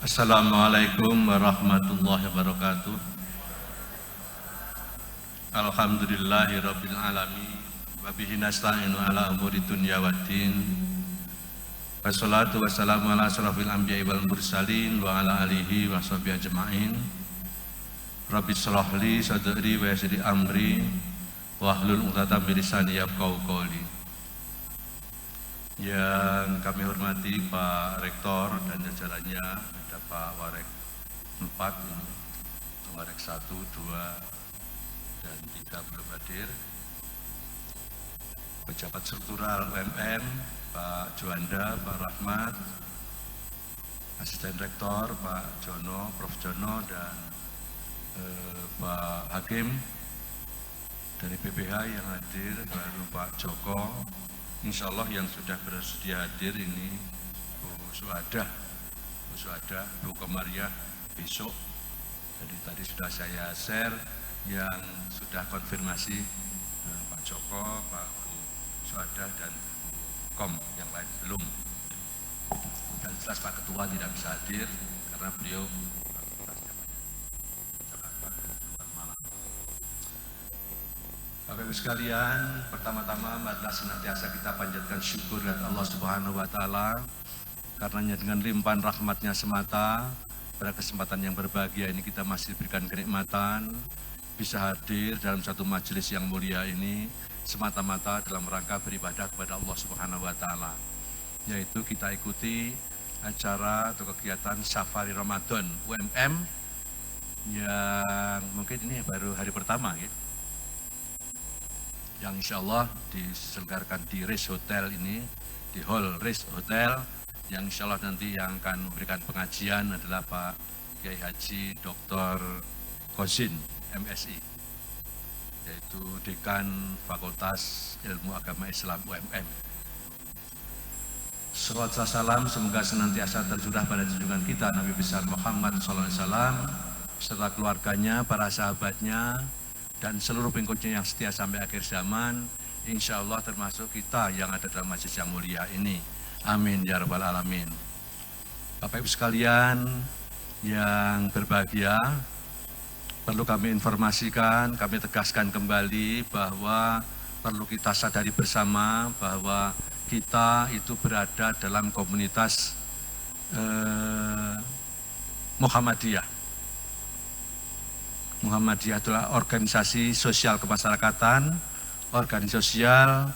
Assalamualaikum warahmatullahi wabarakatuh. Alhamdulillahirabbil alamin wa bihi nasta'inu ala umuri dunya waddin. Wassalatu wassalamu ala asrofil anbiya'i wal mursalin wa ala alihi wa sahbihi ajma'in. Rabbi shrah li sadri wa yassir li amri wahlul 'uqdatam min lisani yafqahu qawli. Yang kami hormati Pak Rektor dan jajarannya, ada Pak Warek 4 ini, Warek 1, 2, dan 3 belum hadir. Pejabat struktural UMM, Pak Juanda, Pak Rahmat, Asisten Rektor, Pak Jono, Prof Jono, dan Pak Hakim dari PPH yang hadir, baru Pak Joko. Insya Allah yang sudah bersedia hadir ini Bu Suadah, Bu Komariah besok. Jadi tadi sudah saya share yang sudah konfirmasi Pak Joko, Pak Bu Suadah, dan Bu Kom, yang lain belum. Dan jelas Pak Ketua tidak bisa hadir karena beliau Bapak Ibu sekalian, pertama-tama marilah senantiasa kita panjatkan syukur kepada Allah Subhanahu wa Ta'ala, karenanya dengan limpahan rahmatnya semata pada kesempatan yang berbahagia ini kita masih diberikan kenikmatan bisa hadir dalam satu majelis yang mulia ini semata-mata dalam rangka beribadah kepada Allah Subhanahu wa Ta'ala, yaitu kita ikuti acara atau kegiatan Safari Ramadan UMM yang mungkin ini baru hari pertama gitu, yang insya Allah diselenggarakan di Riz Hotel ini, di Hall Riz Hotel, yang insya Allah nanti yang akan memberikan pengajian adalah Pak Kiai Haji Dr. Kozin MSI, yaitu Dekan Fakultas Ilmu Agama Islam UMM. Salawat salam semoga senantiasa tercurah pada junjungan kita Nabi besar Muhammad SAW, serta keluarganya, para sahabatnya, dan seluruh pengikutnya yang setia sampai akhir zaman, insya Allah termasuk kita yang ada dalam majelis yang mulia ini. Amin ya rabbal alamin. Bapak Ibu sekalian yang berbahagia, perlu kami informasikan, kami tegaskan kembali bahwa perlu kita sadari bersama bahwa kita itu berada dalam komunitas Muhammadiyah. Muhammadiyah adalah organisasi sosial kemasyarakatan, organisasi sosial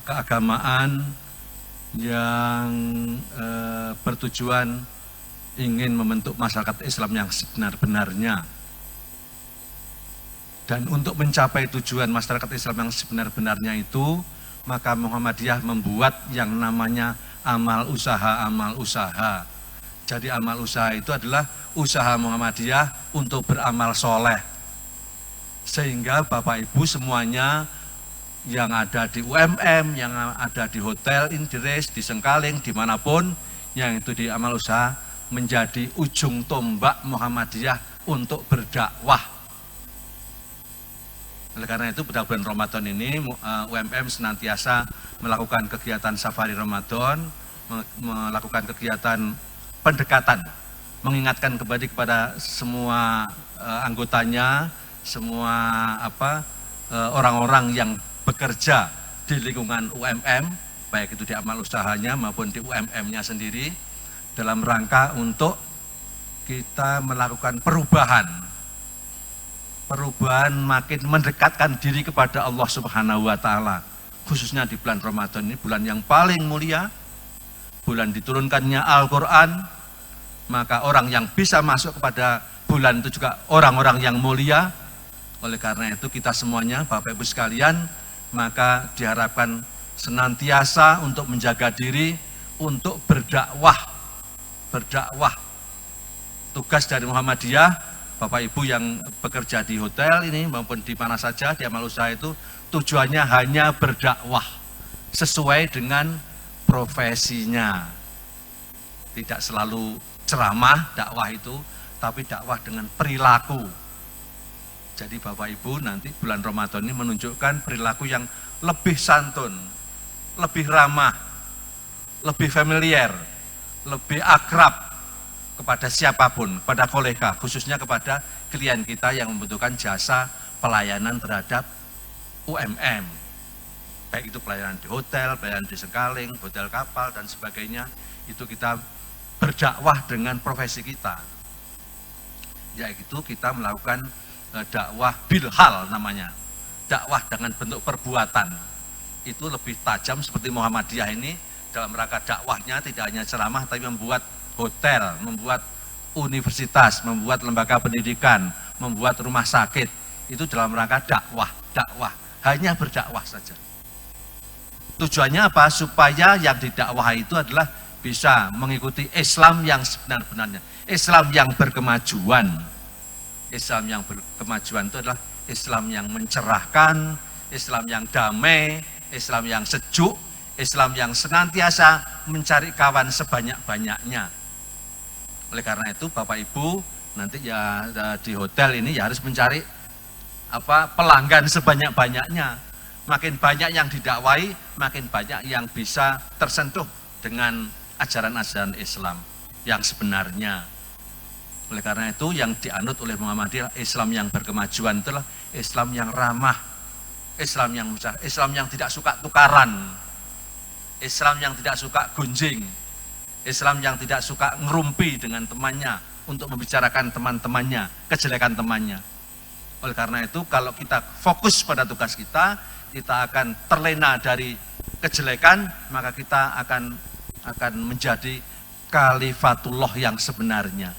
keagamaan yang bertujuan ingin membentuk masyarakat Islam yang sebenar-benarnya. Dan untuk mencapai tujuan masyarakat Islam yang sebenar-benarnya itu, maka Muhammadiyah membuat yang namanya amal usaha. Jadi amal usaha itu adalah usaha Muhammadiyah untuk beramal soleh. Sehingga Bapak Ibu semuanya yang ada di UMM, yang ada di hotel, di Riz, di Sengkaling, dimanapun, yang itu di amal usaha menjadi ujung tombak Muhammadiyah untuk berdakwah. Oleh karena itu pada bulan Ramadan ini UMM senantiasa melakukan kegiatan Safari Ramadan, melakukan kegiatan pendekatan, mengingatkan kembali kepada semua anggotanya, semua orang-orang yang bekerja di lingkungan UMM, baik itu di amal usahanya maupun di UMM-nya sendiri, dalam rangka untuk kita melakukan perubahan makin mendekatkan diri kepada Allah Subhanahu wa Ta'ala, khususnya di bulan Ramadan ini, bulan yang paling mulia, bulan diturunkannya Al-Quran. Maka orang yang bisa masuk kepada bulan itu juga orang-orang yang mulia. Oleh karena itu kita semuanya Bapak Ibu sekalian, maka diharapkan senantiasa untuk menjaga diri, untuk berdakwah. Tugas dari Muhammadiyah, Bapak Ibu yang bekerja di hotel ini maupun di mana saja di amal usaha itu, tujuannya hanya berdakwah sesuai dengan profesinya. Tidak selalu ceramah dakwah itu, tapi dakwah dengan perilaku. Jadi Bapak Ibu nanti bulan Ramadan ini menunjukkan perilaku yang lebih santun, lebih ramah, lebih familiar, lebih akrab, kepada siapapun, kepada kolega, khususnya kepada klien kita yang membutuhkan jasa pelayanan terhadap UMM. Baik itu pelayanan di hotel, pelayanan di sekaling, hotel kapal, dan sebagainya, itu kita berdakwah dengan profesi kita. Yaitu kita melakukan dakwah bilhal namanya, dakwah dengan bentuk perbuatan. Itu lebih tajam seperti Muhammadiyah ini, dalam rangka dakwahnya tidak hanya ceramah, tapi membuat hotel, membuat universitas, membuat lembaga pendidikan, membuat rumah sakit, itu dalam rangka dakwah, hanya berdakwah saja. Tujuannya apa? Supaya yang didakwah itu adalah bisa mengikuti Islam yang sebenar-benarnya, Islam yang berkemajuan. Islam yang berkemajuan itu adalah Islam yang mencerahkan, Islam yang damai, Islam yang sejuk, Islam yang senantiasa mencari kawan sebanyak-banyaknya. Oleh karena itu Bapak Ibu nanti ya di hotel ini ya harus mencari pelanggan sebanyak-banyaknya. Makin banyak yang didakwai, makin banyak yang bisa tersentuh dengan ajaran-ajaran Islam yang sebenarnya. Oleh karena itu yang dianut oleh Muhammadiyah, Islam yang berkemajuan itulah Islam yang ramah, Islam yang besar, Islam yang tidak suka tukaran, Islam yang tidak suka gunjing, Islam yang tidak suka ngerumpi dengan temannya untuk membicarakan teman-temannya, kejelekan temannya. Oleh karena itu kalau kita fokus pada tugas kita akan terlena dari kejelekan, maka kita akan menjadi khalifatullah yang sebenarnya.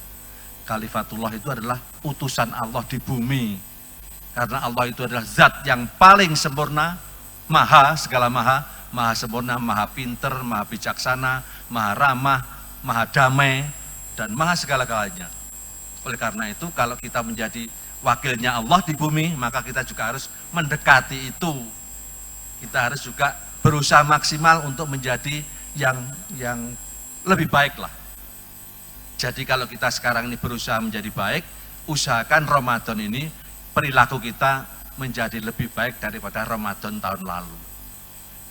Khalifatullah itu adalah utusan Allah di bumi. Karena Allah itu adalah zat yang paling sempurna, segala maha sempurna, maha pinter, maha bijaksana, maha ramah, maha damai, dan maha segala-galanya. Oleh karena itu kalau kita menjadi wakilnya Allah di bumi, maka kita juga harus mendekati itu. Kita harus juga berusaha maksimal untuk menjadi yang lebih baik lah. Jadi kalau kita sekarang ini berusaha menjadi baik, usahakan Ramadan ini perilaku kita menjadi lebih baik daripada Ramadan tahun lalu.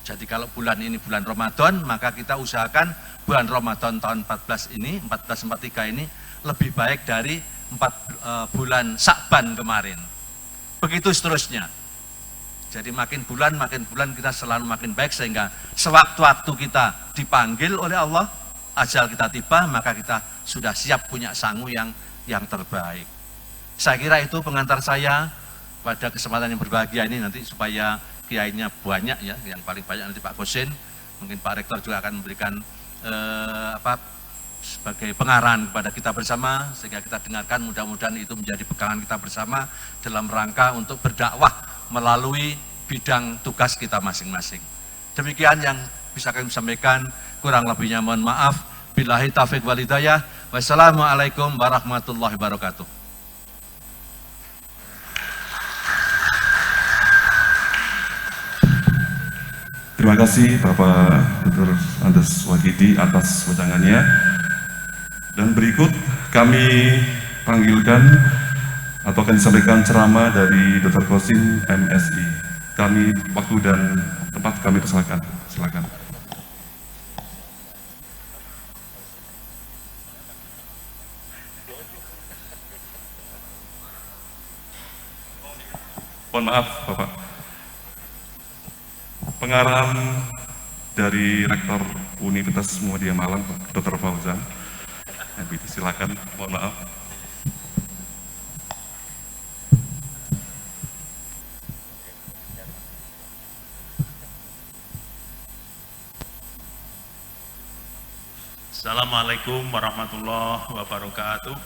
Jadi kalau bulan ini bulan Ramadan, maka kita usahakan bulan Ramadan tahun 1443 ini lebih baik dari 4 bulan Sya'ban kemarin. Begitu seterusnya. Jadi makin bulan kita selalu makin baik, sehingga sewaktu-waktu kita dipanggil oleh Allah, ajal kita tiba, maka kita sudah siap punya sangu yang terbaik. Saya kira itu pengantar saya pada kesempatan yang berbahagia ini, nanti supaya kiainya banyak ya, yang paling banyak nanti Pak Kosin, mungkin Pak Rektor juga akan memberikan sebagai pengarahan kepada kita bersama, sehingga kita dengarkan, mudah-mudahan itu menjadi pegangan kita bersama dalam rangka untuk berdakwah melalui bidang tugas kita masing-masing. Demikian yang bisa kami sampaikan, kurang lebihnya mohon maaf. Billahi taufiq wal hidayah. Wassalamualaikum warahmatullahi wabarakatuh. Terima kasih Bapak Dr. Andes Wagidi atas wejangannya. Dan berikut kami panggilkan atau akan disampaikan ceramah dari Dr. Kosin MSI. Kami waktu dan tempat kami persilakan. Silakan. Mohon maaf Bapak. Pengarahan dari Rektor Universitas Muhammadiyah Malang, Dr. Fauzan. Silakan, mohon maaf. Assalamualaikum warahmatullahi wabarakatuh.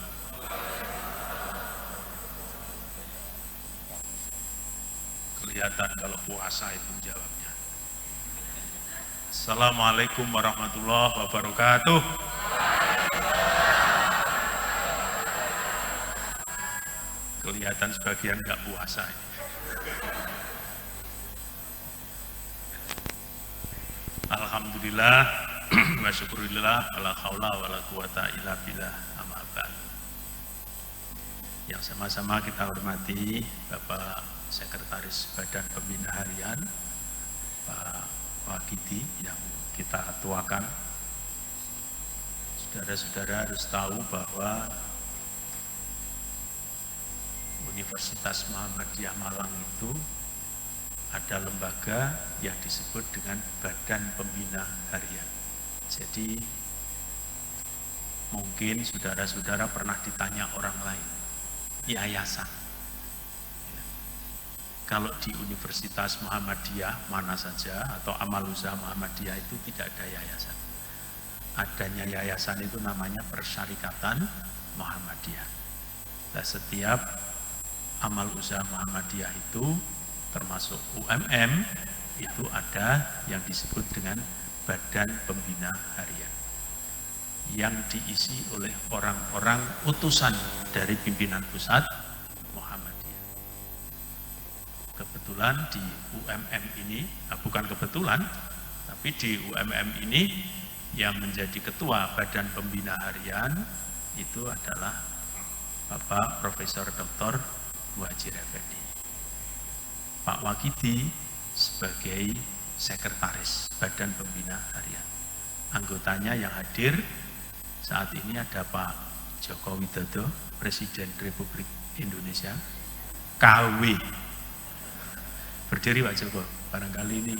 Kelihatan kalau puasa itu jawabnya. Assalamualaikum warahmatullahi wabarakatuh. Kelihatan sebagian nggak puasa. Alhamdulillah wa syukurillah wala haula wala quwata illa billah, amma ba'd. Yang sama-sama kita hormati Bapak Sekretaris Badan Pembina Harian Pak Wagidi yang kita tuakan, saudara-saudara harus tahu bahwa Universitas Muhammadiyah Malang itu ada lembaga yang disebut dengan Badan Pembina Harian. Jadi mungkin saudara-saudara pernah ditanya orang lain, yayasan. Kalau di Universitas Muhammadiyah mana saja atau Amal Usaha Muhammadiyah itu tidak ada yayasan. Adanya yayasan itu namanya Persyarikatan Muhammadiyah. Nah, setiap Amal Usaha Muhammadiyah itu termasuk UMM itu ada yang disebut dengan Badan Pembina Harian yang diisi oleh orang-orang utusan dari pimpinan pusat Muhammadiyah. Kebetulan di UMM ini, bukan kebetulan, tapi di UMM ini yang menjadi ketua Badan Pembina Harian itu adalah Bapak Profesor Dr. Muhadjir Effendi. Pak Wakidi sebagai sekretaris Badan Pembina Harian. Anggotanya yang hadir saat ini ada Pak Joko Widodo, Presiden Republik Indonesia, KW. Berdiri Pak Joko, barangkali ini.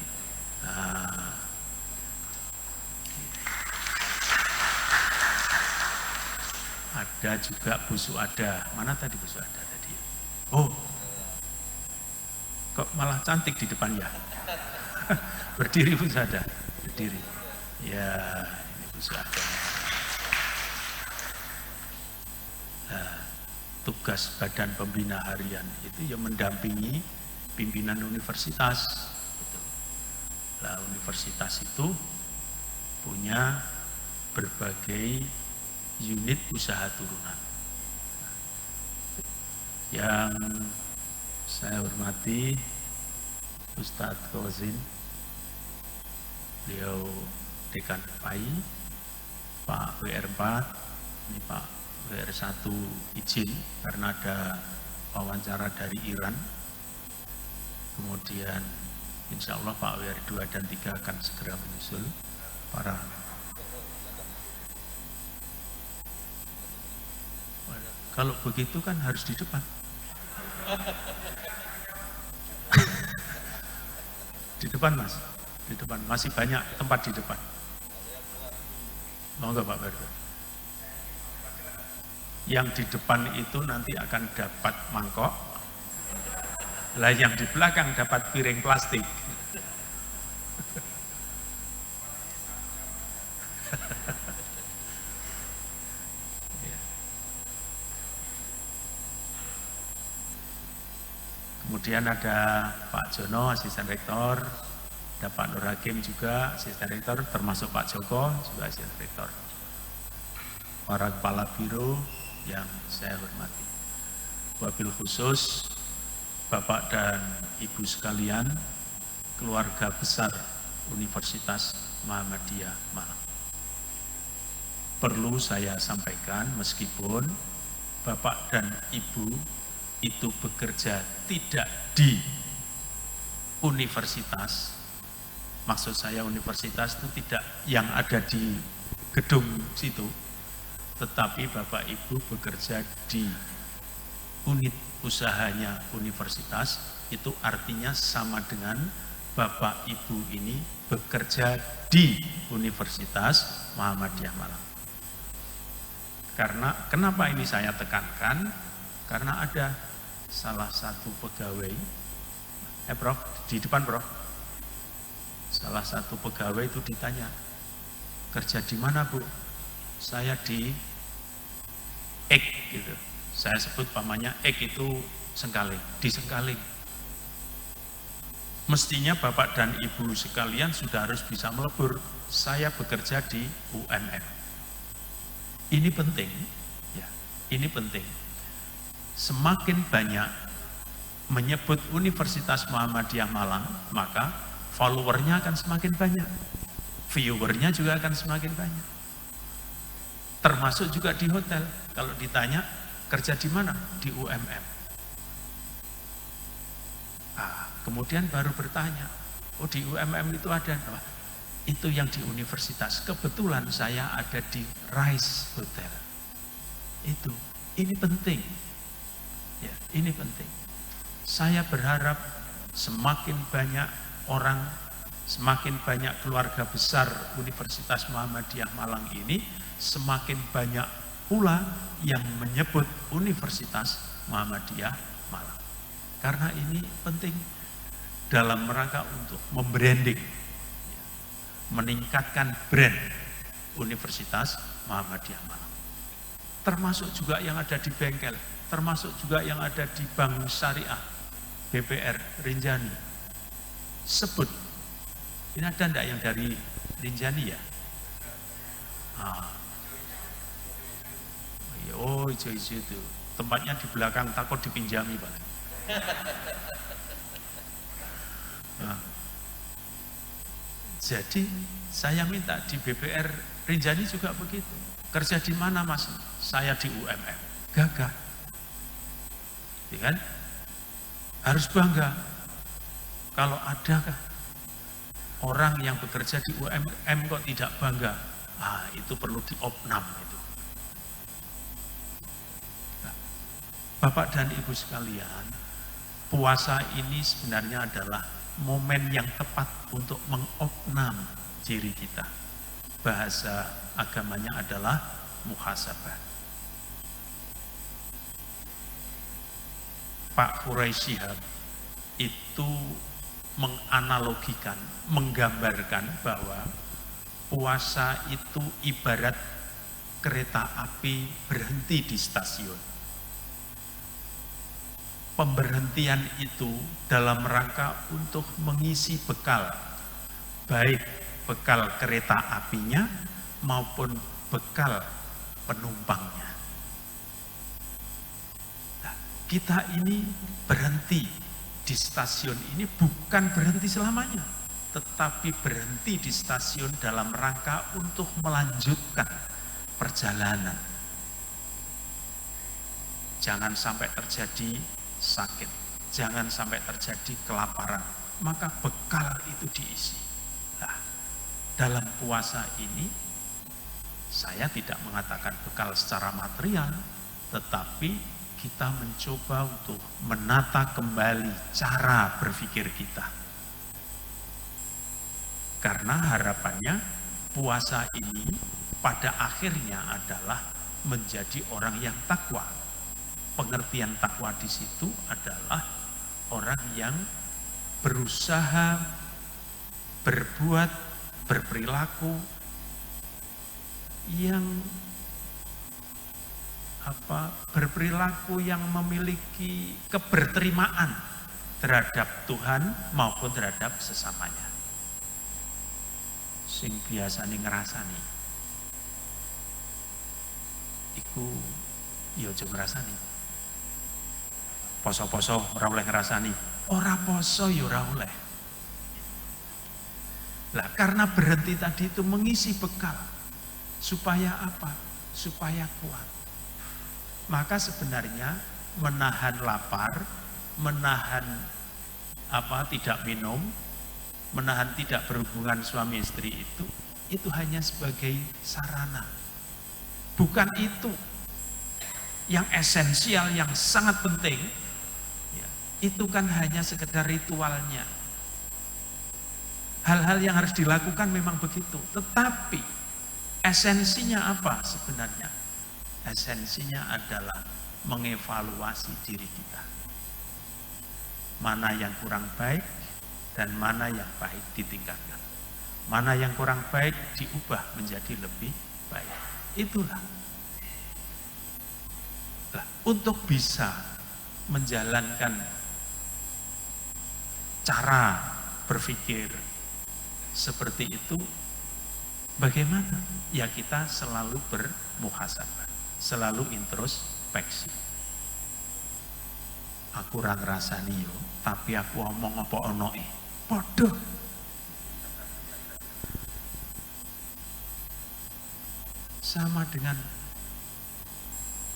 Ada juga Bu Suada. Mana tadi Bu Suada tadi? Oh, kok malah cantik di depan ya? Berdiri Bu Suada, berdiri. Ya, ini Bu Suada. Tugas Badan Pembina Harian itu yang mendampingi pimpinan universitas. Nah, universitas itu punya berbagai unit usaha turunan. Yang saya hormati Ustadz Kozin, beliau Dekan PAI, Pak WR4, ini Pak WR1 izin karena ada wawancara dari Iran. Kemudian insya Allah Pak WR2 dan 3 akan segera menyusul para. Kalau begitu kan harus di depan. Di depan Mas, di depan. Masih banyak tempat di depan. Mau nggak Pak Berdo? Yang di depan itu nanti akan dapat mangkok. Lah yang di belakang dapat piring plastik. Kemudian ada Pak Jono, asisten rektor, ada Pak Nur Hakim juga, asisten rektor, termasuk Pak Joko, juga asisten rektor. Para kepala biro yang saya hormati. Wabil khusus, Bapak dan Ibu sekalian, keluarga besar Universitas Muhammadiyah Malang. Perlu saya sampaikan, meskipun Bapak dan Ibu itu bekerja tidak di universitas, maksud saya universitas itu tidak yang ada di gedung situ, tetapi Bapak Ibu bekerja di unit usahanya universitas, itu artinya sama dengan Bapak Ibu ini bekerja di Universitas Muhammadiyah Malang. Karena kenapa ini saya tekankan? Karena ada salah satu pegawai, Prof, di depan Prof, salah satu pegawai itu ditanya, kerja di mana Bu? Saya di Ek gitu. Saya sebut pamannya Ek itu Sengkaling, di Sengkaling. Mestinya Bapak dan Ibu sekalian sudah harus bisa melebur. Saya bekerja di UMM. Ini penting, ya, ini penting. Semakin banyak menyebut Universitas Muhammadiyah Malang, maka followernya akan semakin banyak, viewernya juga akan semakin banyak. Termasuk juga di hotel. Kalau ditanya kerja di mana? Di UMM. Kemudian baru bertanya, oh di UMM itu ada apa? Itu yang di universitas. Kebetulan saya ada di Rice Hotel. Ini penting. Ya, ini penting. Saya berharap semakin banyak orang, semakin banyak keluarga besar Universitas Muhammadiyah Malang ini, semakin banyak pula yang menyebut Universitas Muhammadiyah Malang. Karena ini penting dalam rangka untuk membranding, meningkatkan brand Universitas Muhammadiyah Malang. Termasuk juga yang ada di bengkel, termasuk juga yang ada di Bank Syariah, BPR Rinjani. Sebut, ini ada enggak yang dari Rinjani ya? Oh, hijau-hijau itu. Tempatnya di belakang, takut dipinjami Pak. Jadi saya minta di BPR Rinjani juga begitu. Kerja di mana Mas? Saya di UMM. Gagah. Ya kan? Harus bangga. Kalau adakah orang yang bekerja di UMM kok tidak bangga? Itu perlu diopnam itu. Nah, Bapak dan Ibu sekalian, puasa ini sebenarnya adalah momen yang tepat untuk mengopnam diri kita. Bahasa agamanya adalah muhasabah. Pak Quraisy Shihab itu menganalogikan, menggambarkan bahwa puasa itu ibarat kereta api berhenti di stasiun. Pemberhentian itu dalam rangka untuk mengisi bekal, baik bekal kereta apinya maupun bekal penumpangnya. Nah, kita ini berhenti di stasiun ini bukan berhenti selamanya, tetapi berhenti di stasiun dalam rangka untuk melanjutkan perjalanan. Jangan sampai terjadi sakit, jangan sampai terjadi kelaparan, maka bekal itu diisi. Nah, dalam puasa ini saya tidak mengatakan bekal secara material, tetapi kita mencoba untuk menata kembali cara berpikir kita. Karena harapannya puasa ini pada akhirnya adalah menjadi orang yang takwa. Pengertian takwa di situ adalah orang yang berusaha berbuat, berperilaku yang berperilaku yang memiliki keberterimaan terhadap Tuhan maupun terhadap sesamanya. Sing biasane ngrasani iku ya aja ngrasani. Poso-poso ora oleh ngrasani, ora poso ya ora oleh. Lah karena berhenti tadi itu mengisi bekal supaya apa? Supaya kuat. Maka sebenarnya menahan lapar, menahan tidak minum, menahan tidak berhubungan suami istri itu hanya sebagai sarana. Bukan itu yang esensial, yang sangat penting. Ya, itu kan hanya sekedar ritualnya. Hal-hal yang harus dilakukan memang begitu. Tetapi esensinya apa sebenarnya? Esensinya adalah mengevaluasi diri kita. Mana yang kurang baik dan mana yang baik ditingkatkan. Mana yang kurang baik diubah menjadi lebih baik. Itulah. Nah, untuk bisa menjalankan cara berpikir seperti itu, bagaimana? Ya kita selalu bermuhasabah, selalu introspeksi. Aku ora ngrasani yo, tapi aku omong apa onoke. Padha. Sama dengan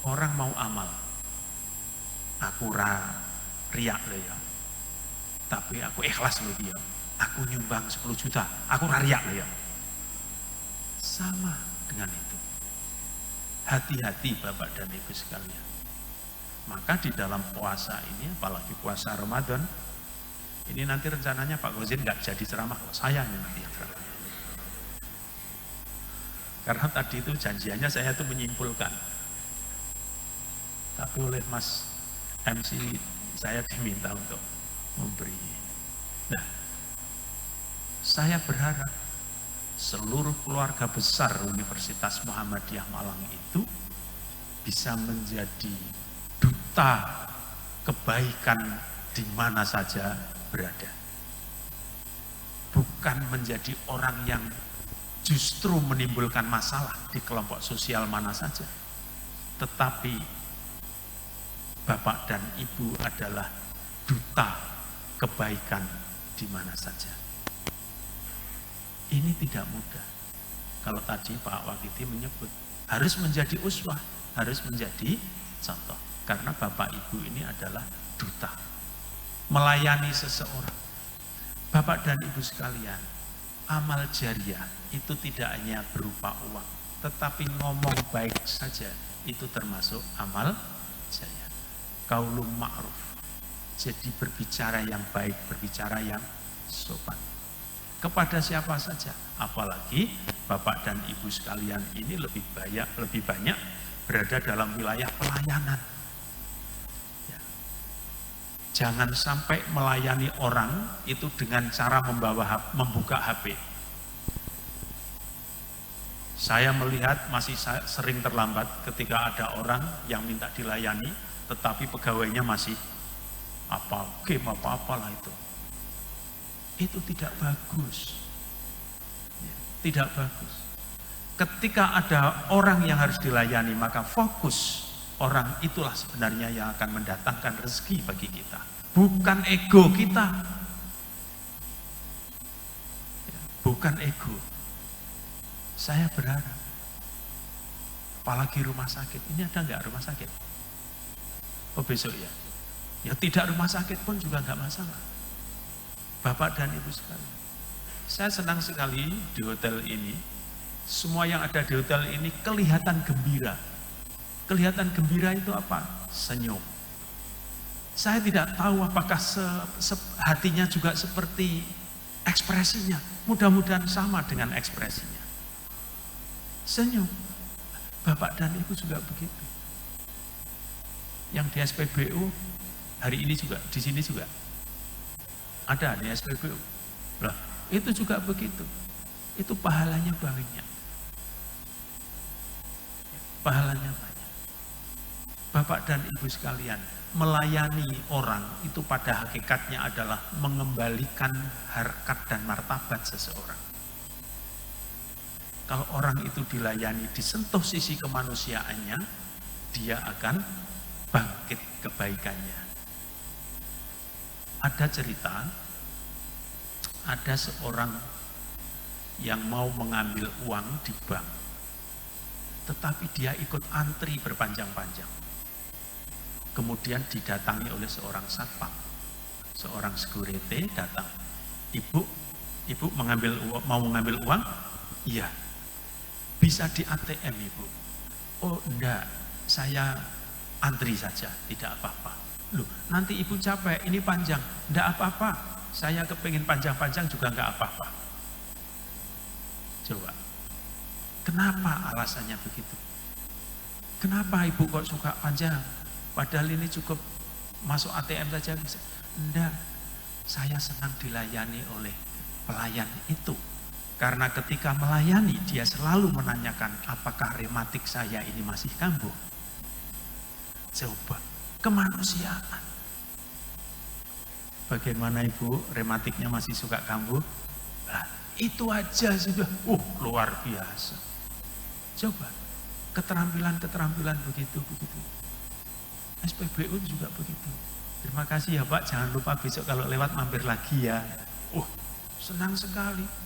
orang mau amal. Aku ora riak lho ya. Tapi aku ikhlas lho ya. Aku nyumbang 10 juta, aku ora riak lho ya. Sama dengan itu. Hati-hati Bapak dan Ibu sekalian. Maka di dalam puasa ini, apalagi puasa Ramadan, ini nanti rencananya Pak Gozin nggak jadi ceramah, saya nanti yang ceramah. Karena tadi itu janjiannya saya itu menyimpulkan. Tapi oleh Mas MC saya diminta untuk memberi. Nah, saya berharap seluruh keluarga besar Universitas Muhammadiyah Malang itu bisa menjadi duta kebaikan di mana saja berada. Bukan menjadi orang yang justru menimbulkan masalah di kelompok sosial mana saja. Tetapi Bapak dan Ibu adalah duta kebaikan di mana saja. Ini tidak mudah. Kalau tadi Pak Wakiti menyebut harus menjadi uswah, harus menjadi contoh. Karena Bapak Ibu ini adalah duta melayani seseorang. Bapak dan Ibu sekalian, amal jariah itu tidak hanya berupa uang, tetapi ngomong baik saja itu termasuk amal jariah. Qaulun ma'ruf. Jadi berbicara yang baik, berbicara yang sopan. Kepada siapa saja, apalagi Bapak dan Ibu sekalian ini lebih banyak berada dalam wilayah pelayanan. Ya. Jangan sampai melayani orang itu dengan cara membuka HP. Saya melihat masih sering terlambat ketika ada orang yang minta dilayani, tetapi pegawainya masih game apa-apalah itu. Itu tidak bagus. Tidak bagus. Ketika ada orang yang harus dilayani, maka fokus orang itulah sebenarnya yang akan mendatangkan rezeki bagi kita. Bukan ego kita. Bukan ego. Saya berharap, apalagi rumah sakit. Ini ada nggak rumah sakit? Oh besok ya. Ya tidak rumah sakit pun juga nggak masalah. Bapak dan Ibu sekalian, saya senang sekali di hotel ini. Semua yang ada di hotel ini kelihatan gembira. Kelihatan gembira itu apa? Senyum. Saya tidak tahu apakah hatinya juga seperti ekspresinya. Mudah-mudahan sama dengan ekspresinya. Senyum. Bapak dan Ibu juga begitu. Yang di SPBU hari ini juga, di sini juga ada di SPBU. Lah, itu juga begitu. Itu pahalanya banyak. Pahalanya banyak. Bapak dan Ibu sekalian, melayani orang itu pada hakikatnya adalah mengembalikan harkat dan martabat seseorang. Kalau orang itu dilayani, disentuh sisi kemanusiaannya, dia akan bangkit kebaikannya. Ada cerita, ada seorang yang mau mengambil uang di bank, tetapi dia ikut antri berpanjang-panjang. Kemudian didatangi oleh seorang satpam, seorang security datang. Ibu mau mengambil uang? Iya. Bisa di ATM Ibu? Oh enggak, saya antri saja, tidak apa-apa. Loh, nanti Ibu capek, ini panjang. Enggak apa-apa, saya kepingin panjang-panjang juga enggak apa-apa. Coba, kenapa alasannya begitu? Kenapa Ibu kok suka panjang? Padahal ini cukup masuk ATM saja bisa. Enggak, saya senang dilayani oleh pelayan itu. Karena ketika melayani, dia selalu menanyakan, apakah rematik saya ini masih kambuh? Coba, kemanusiaan. Bagaimana Ibu, rematiknya masih suka kambuh? Nah, itu aja sudah, luar biasa. Coba, keterampilan begitu. SPBU juga begitu. Terima kasih ya Pak, jangan lupa besok kalau lewat mampir lagi ya. Senang sekali.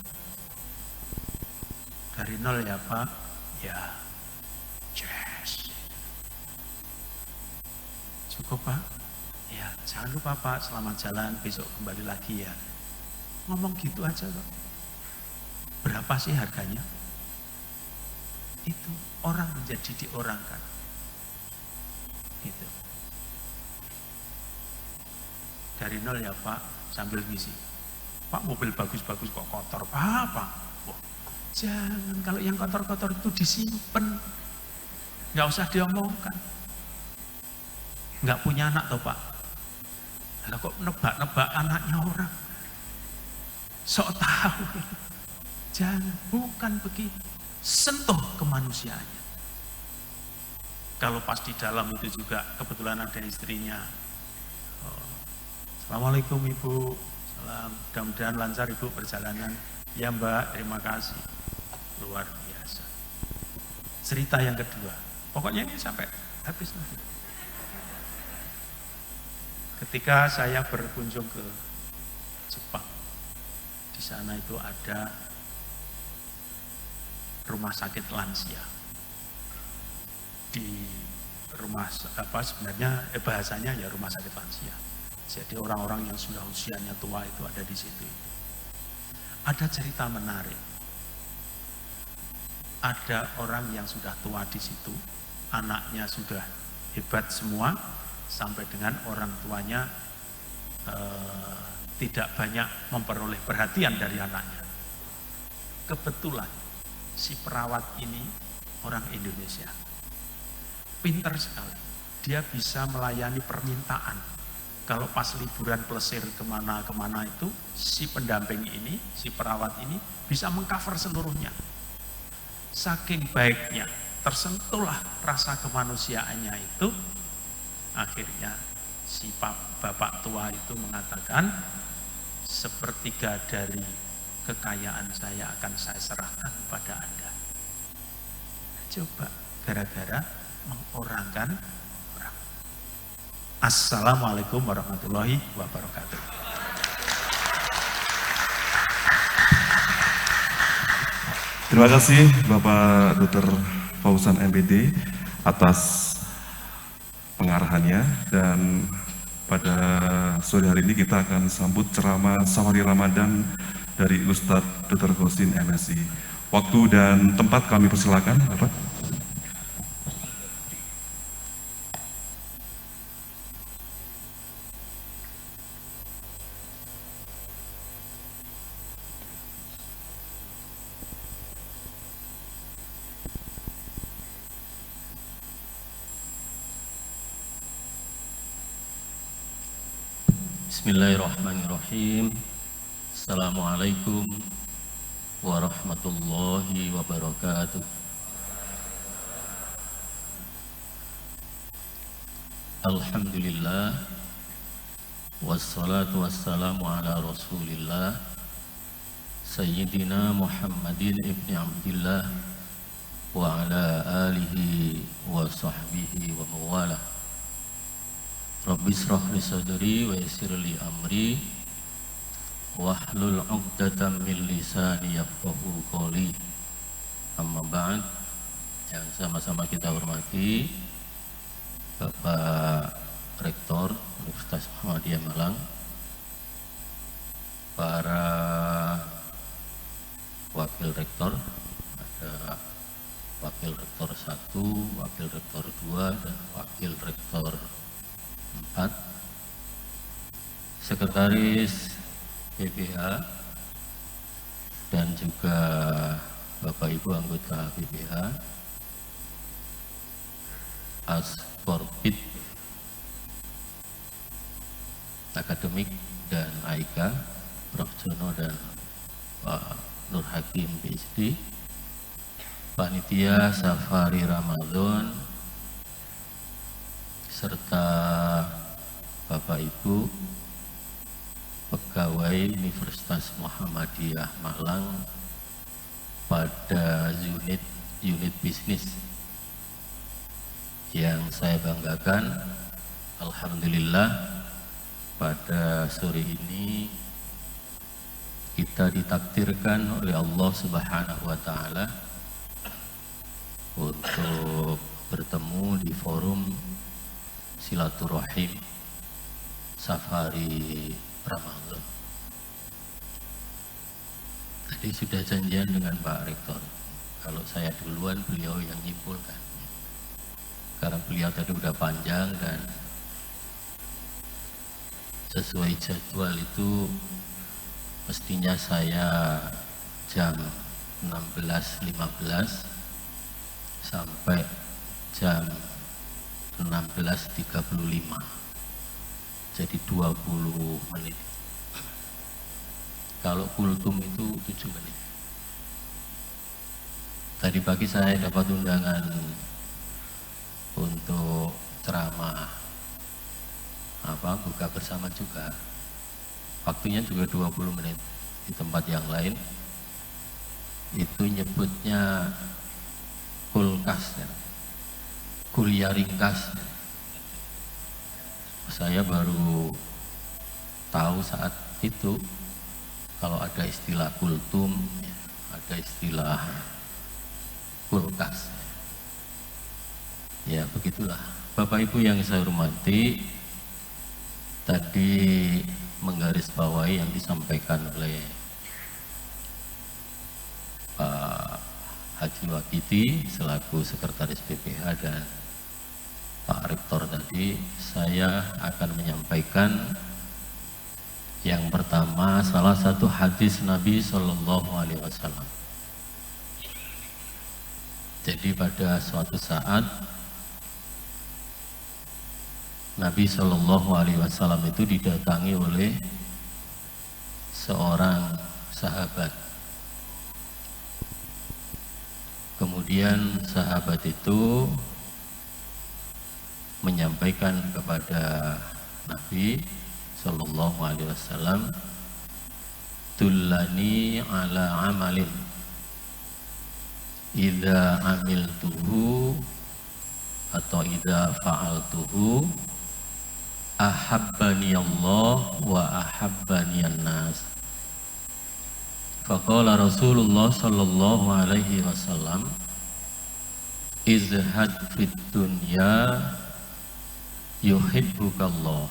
Dari nol ya Pak, ya, yes. Cukup Pak, ya jangan lupa Pak, selamat jalan, besok kembali lagi ya. Ngomong gitu aja Pak. Berapa sih harganya? itu orang menjadi diorangkan. Gitu. Dari nol ya Pak, sambil ngisi. Pak, mobil bagus-bagus kok kotor, Pak. Wah, jangan, kalau yang kotor-kotor itu disimpan, nggak usah diomongkan. Nggak punya anak toh Pak, lah kok nebak-nebak anaknya orang, sok tahu. Jangan, bukan begitu. Sentuh kemanusiaannya. Kalau pas di dalam itu juga kebetulan ada istrinya. Assalamualaikum Ibu. Salam. Mudah-mudahan lancar Ibu perjalanan. Ya Mbak, terima kasih. Luar biasa. Cerita yang kedua. Pokoknya ini sampai habis nanti. Ketika saya berkunjung ke Jepang, di sana itu ada rumah sakit lansia. Di rumah sebenarnya bahasanya ya rumah sakit lansia. Jadi orang-orang yang sudah usianya tua itu ada di situ. Ada cerita menarik. Ada orang yang sudah tua di situ, anaknya sudah hebat semua, sampai dengan orang tuanya tidak banyak memperoleh perhatian dari anaknya. Kebetulan si perawat ini orang Indonesia, pintar sekali. Dia bisa melayani permintaan. Kalau pas liburan plesir kemana-kemana itu, si pendamping ini, si perawat ini bisa mengcover seluruhnya. Saking baiknya, tersentuhlah rasa kemanusiaannya itu. Akhirnya si bapak tua itu mengatakan, sepertiga dari kekayaan saya akan saya serahkan kepada Anda. Coba, gara-gara mengorangkan orang. Assalamualaikum warahmatullahi wabarakatuh. Terima kasih Bapak Dr. Fauzan MPD atas pengarahannya, dan pada sore hari ini kita akan sambut ceramah Safari Ramadan dari Ustadz Dr. Husin MSI. Waktu dan tempat kami persilakan, Bapak. Bismillahirrahmanirrahim. Assalamualaikum warahmatullahi wabarakatuh. Alhamdulillah, wassalatu wassalamu ala rasulillah Sayyidina Muhammadin ibni Abdillah wa ala alihi wa sahbihi wa mawalah. Rabbi israh li sadri wa yassir li amri wahlul 'uqdatam min lisani yafqahu qawli. Amma ba'd. Yang sama-sama kita hormati Bapak Rektor Universitas Muhammadiyah Malang, para wakil rektor, ada wakil rektor 1, wakil rektor 2, dan wakil rektor 4, sekretaris BPH, dan juga Bapak Ibu anggota BPH, Askorbit, Akademik, dan AIKA, Prof. Jono dan Pak Nur Hakim PhD, Panitia Safari Ramadan, serta Bapak Ibu pegawai Universitas Muhammadiyah Malang pada unit bisnis. Yang saya banggakan, alhamdulillah pada sore ini kita ditakdirkan oleh Allah Subhanahu wa taala untuk bertemu di forum silaturahim Safari Ramadan. Tadi sudah janjian dengan Pak Rektor, Kalau saya duluan, beliau yang nyimpulkan. Karena beliau tadi udah panjang dan sesuai jadwal itu mestinya saya jam 16.15 sampai jam 16.35, jadi 20 menit. Kalau kultum itu 7 menit. Tadi pagi saya dapat undangan untuk ceramah buka bersama juga. Waktunya juga 20 menit. Di tempat yang lain itu nyebutnya kulkas ya. Kuliah ringkas. Saya baru tahu saat itu kalau ada istilah kultum, ada istilah kulkas. Ya begitulah. Bapak Ibu yang saya hormati, tadi menggarisbawahi yang disampaikan oleh Pak Haji Wakiti selaku Sekretaris BPH dan Pak Rektor tadi. Saya akan menyampaikan yang pertama salah satu hadis Nabi Shallallahu Alaihi Wasallam. Jadi pada suatu saat Nabi Shallallahu Alaihi Wasallam itu didatangi oleh seorang sahabat. Kemudian sahabat itu menyampaikan kepada Nabi Sallallahu Alaihi Wasallam, "Dullani ala amalin idza amiltuhu atau idza fa'altuhu ahabbani Allah wa ahabbani an-nas." Faqala Rasulullah Sallallahu Alaihi Wasallam, "Izhad fid dunya yuhibbukallah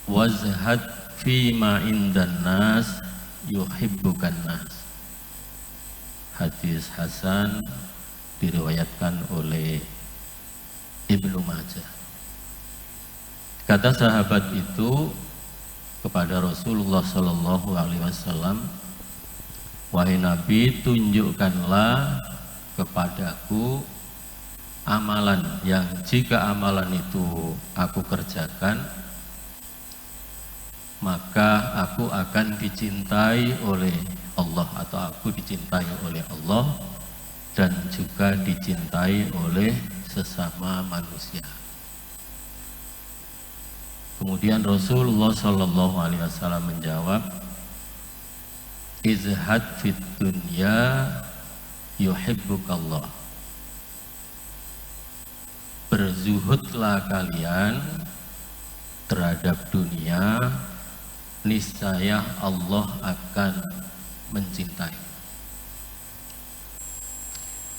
wazhad fima indan nas yuhibbukan nas." Hadis hasan diriwayatkan oleh Ibnu Majah. Kata sahabat itu kepada Rasulullah Sallallahu Alaihi Wasallam, "Wahai Nabi, tunjukkanlah kepadaku amalan yang jika amalan itu aku kerjakan, maka aku akan dicintai oleh Allah atau aku dicintai oleh Allah dan juga dicintai oleh sesama manusia." Kemudian Rasulullah Shallallahu Alaihi Wasallam menjawab, "Izhad fid dunya yuhibbukallah." Berzuhudlah kalian terhadap dunia, niscaya Allah akan mencintai.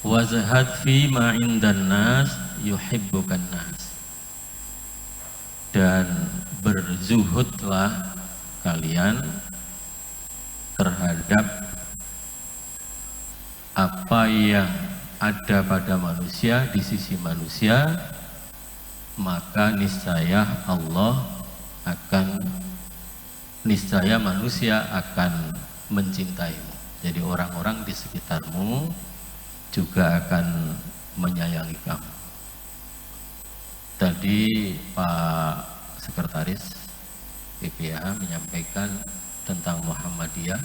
Wazhad fi ma indan nas yuhibbukan nas. Dan berzuhudlah kalian terhadap apa yang ada pada manusia di sisi manusia, maka niscaya manusia akan mencintaimu. Jadi orang-orang di sekitarmu juga akan menyayangi kamu. Tadi Pak Sekretaris BPH menyampaikan tentang Muhammadiyah.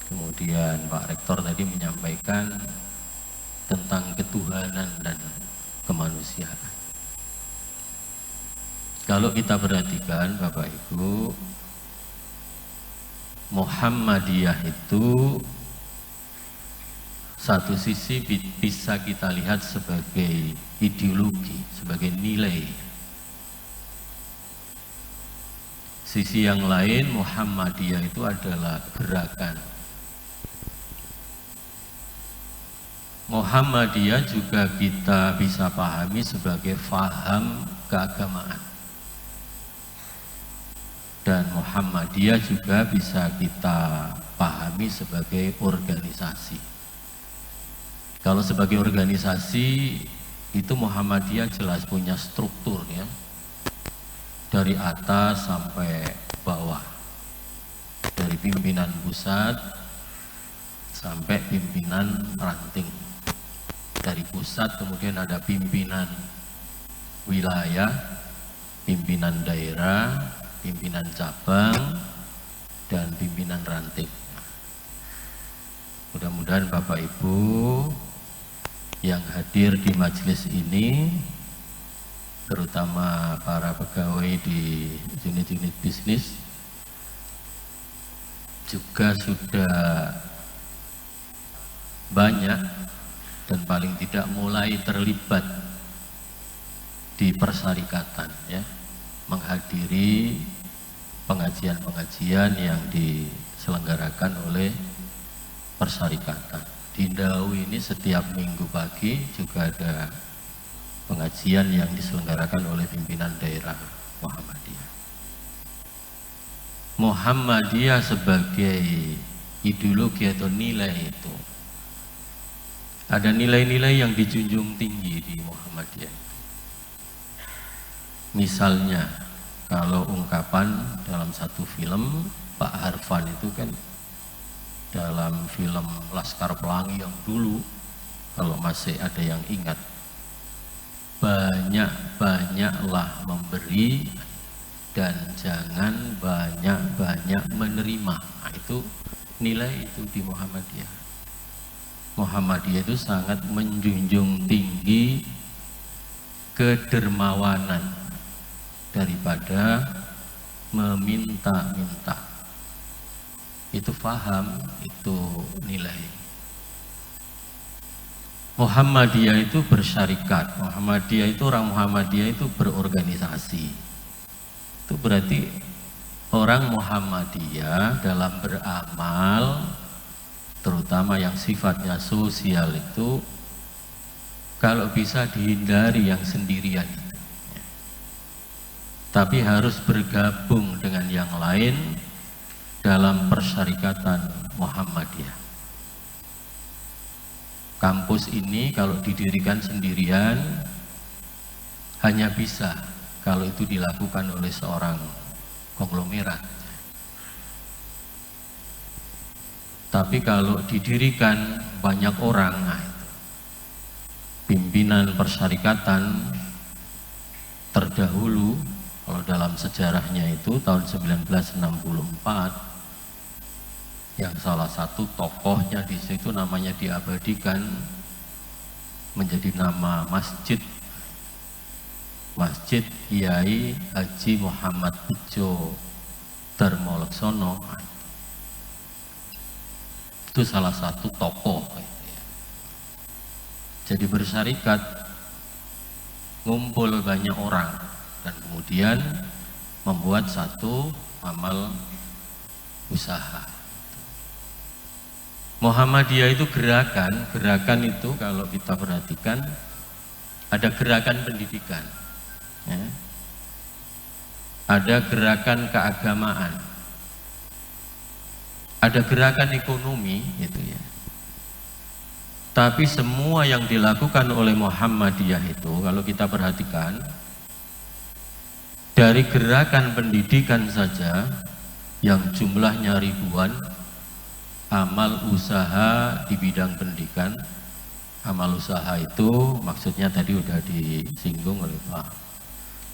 Kemudian Pak Rektor tadi menyampaikan tentang ketuhanan dan kemanusiaan. Kalau kita perhatikan Bapak Ibu, Muhammadiyah itu satu sisi bisa kita lihat sebagai ideologi, sebagai nilai. Sisi yang lain, Muhammadiyah itu adalah gerakan. Muhammadiyah juga kita bisa pahami sebagai faham keagamaan. Dan Muhammadiyah juga bisa kita pahami sebagai organisasi. Kalau sebagai organisasi itu Muhammadiyah jelas punya struktur ya, dari atas sampai bawah, dari pimpinan pusat sampai pimpinan ranting. Dari pusat kemudian ada pimpinan wilayah, pimpinan daerah, pimpinan cabang, dan pimpinan ranting. Mudah-mudahan Bapak Ibu yang hadir di majelis ini, terutama para pegawai di unit-unit bisnis, juga sudah banyak dan paling tidak mulai terlibat di persyarikatan ya, menghadiri pengajian-pengajian yang diselenggarakan oleh persyarikatan. Di Ndau ini setiap minggu pagi juga ada pengajian yang diselenggarakan oleh pimpinan daerah Muhammadiyah. Muhammadiyah sebagai ideologi atau nilai itu, ada nilai-nilai yang dijunjung tinggi di Muhammadiyah. Misalnya kalau ungkapan dalam satu film Pak Harfan itu kan dalam film Laskar Pelangi yang dulu, kalau masih ada yang ingat, banyak-banyaklah memberi dan jangan banyak-banyak menerima. Nah, itu nilai itu di Muhammadiyah. Muhammadiyah itu sangat menjunjung tinggi kedermawanan daripada meminta-minta. Itu faham, itu nilai. Muhammadiyah itu bersyarikat, Muhammadiyah itu, orang Muhammadiyah itu berorganisasi. Itu berarti orang Muhammadiyah dalam beramal, terutama yang sifatnya sosial itu, kalau bisa dihindari yang sendirian, tapi harus bergabung dengan yang lain dalam persyarikatan Muhammadiyah. Kampus ini kalau didirikan sendirian hanya bisa kalau itu dilakukan oleh seorang konglomerat. Tapi kalau didirikan banyak orang, nah itu, pimpinan persyarikatan terdahulu, kalau dalam sejarahnya itu tahun 1964, yang salah satu tokohnya di situ namanya diabadikan menjadi nama masjid, Masjid Kiai Haji Muhammad Bejo Darmoleksono. Itu salah satu tokoh. Jadi bersyarikat, ngumpul banyak orang, dan kemudian membuat satu amal usaha. Muhammadiyah itu gerakan itu kalau kita perhatikan ada gerakan pendidikan, ya. Ada gerakan keagamaan, ada gerakan ekonomi, gitu ya. Tapi semua yang dilakukan oleh Muhammadiyah itu kalau kita perhatikan, dari gerakan pendidikan saja yang jumlahnya ribuan, amal usaha di bidang pendidikan. Amal usaha itu maksudnya tadi udah disinggung oleh Pak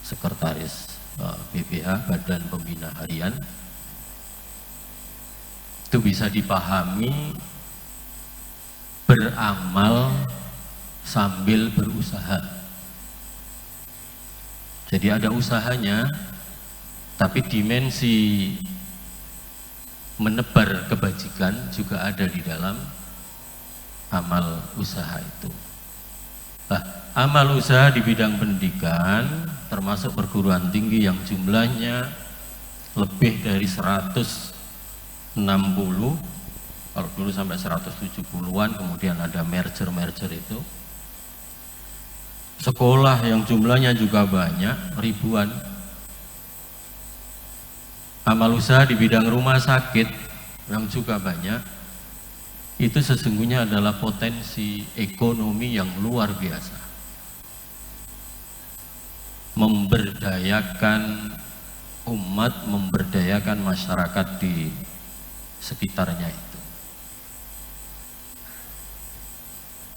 Sekretaris BPH, Badan Pembina Harian. Itu bisa dipahami beramal sambil berusaha. Jadi ada usahanya, tapi dimensi menebar kebajikan juga ada di dalam amal usaha itu. Nah, amal usaha di bidang pendidikan termasuk perguruan tinggi yang jumlahnya lebih dari 160, kalau dulu sampai 170-an, kemudian ada merger itu. Sekolah yang jumlahnya juga banyak, ribuan. amal usaha di bidang rumah sakit yang juga banyak, itu sesungguhnya adalah potensi ekonomi yang luar biasa, memberdayakan umat, memberdayakan masyarakat di sekitarnya itu.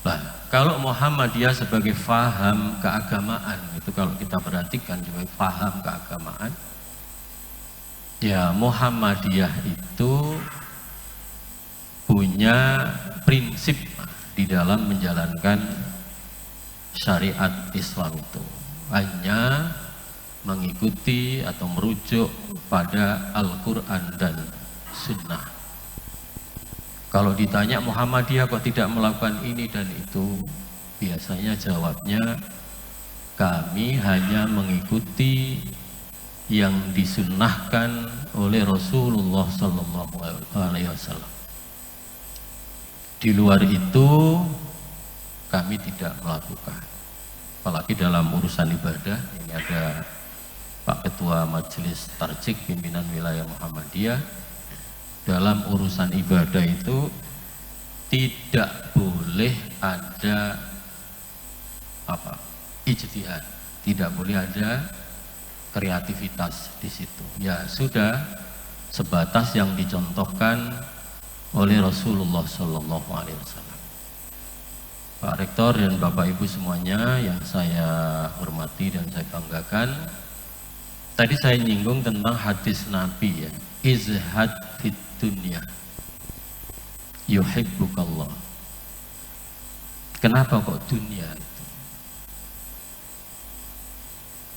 Nah, kalau Muhammadiyah sebagai faham keagamaan, itu kalau kita perhatikan juga faham keagamaan, ya Muhammadiyah itu punya prinsip di dalam menjalankan syariat Islam itu, hanya mengikuti atau merujuk pada Al-Quran dan Sunnah. Kalau ditanya Muhammadiyah kok tidak melakukan ini dan itu, biasanya jawabnya kami hanya mengikuti yang disunnahkan oleh Rasulullah Sallallahu Alaihi Wasallam. Di luar itu kami tidak melakukan. Apalagi dalam urusan ibadah, ini ada Pak Ketua Majelis Tarjik Pimpinan Wilayah Muhammadiyah. Dalam urusan ibadah itu tidak boleh ada ijtihad, tidak boleh ada kreativitas di situ. Ya sudah, sebatas yang dicontohkan oleh Rasulullah Sallallahu Alaihi Wasallam. Pak Rektor dan Bapak Ibu semuanya yang saya hormati dan saya banggakan, tadi saya nyinggung tentang hadis Nabi ya, izhad fit dunya yuhibbukallah. Kenapa kok dunia itu?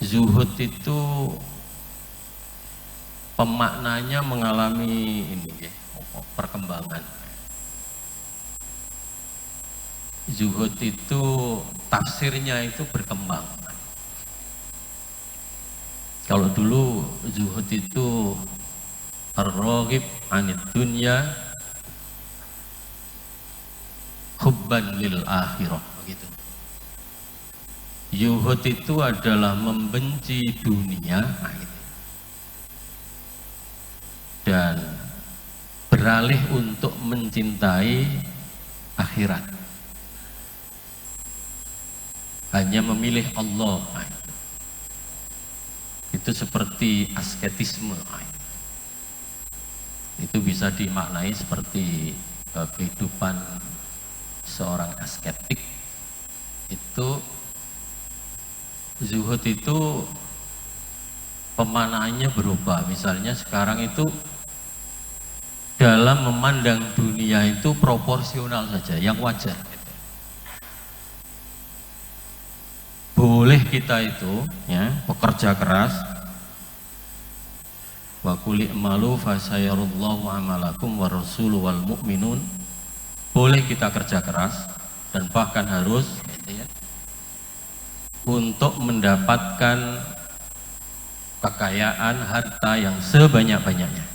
Zuhud itu pemaknanya mengalami ini ya, perkembangan. Zuhud itu tafsirnya itu berkembang. Kalau dulu zuhud itu ar-raghib anid dunya hubban lil akhirah, begitu. Zuhud itu adalah membenci dunia dan beralih untuk mencintai akhirat, hanya memilih Allah. Itu seperti asketisme. Itu bisa dimaknai seperti kehidupan seorang asketik. Itu zuhud itu pemaknaannya berubah. Misalnya sekarang itu dalam memandang dunia itu proporsional saja, yang wajar. Boleh kita itu ya bekerja keras, wa qul i'malu fasayarallahu amalakum wa rasuluhu wal mu'minun. Boleh kita kerja keras dan bahkan harus gitu ya, untuk mendapatkan kekayaan harta yang sebanyak-banyaknya.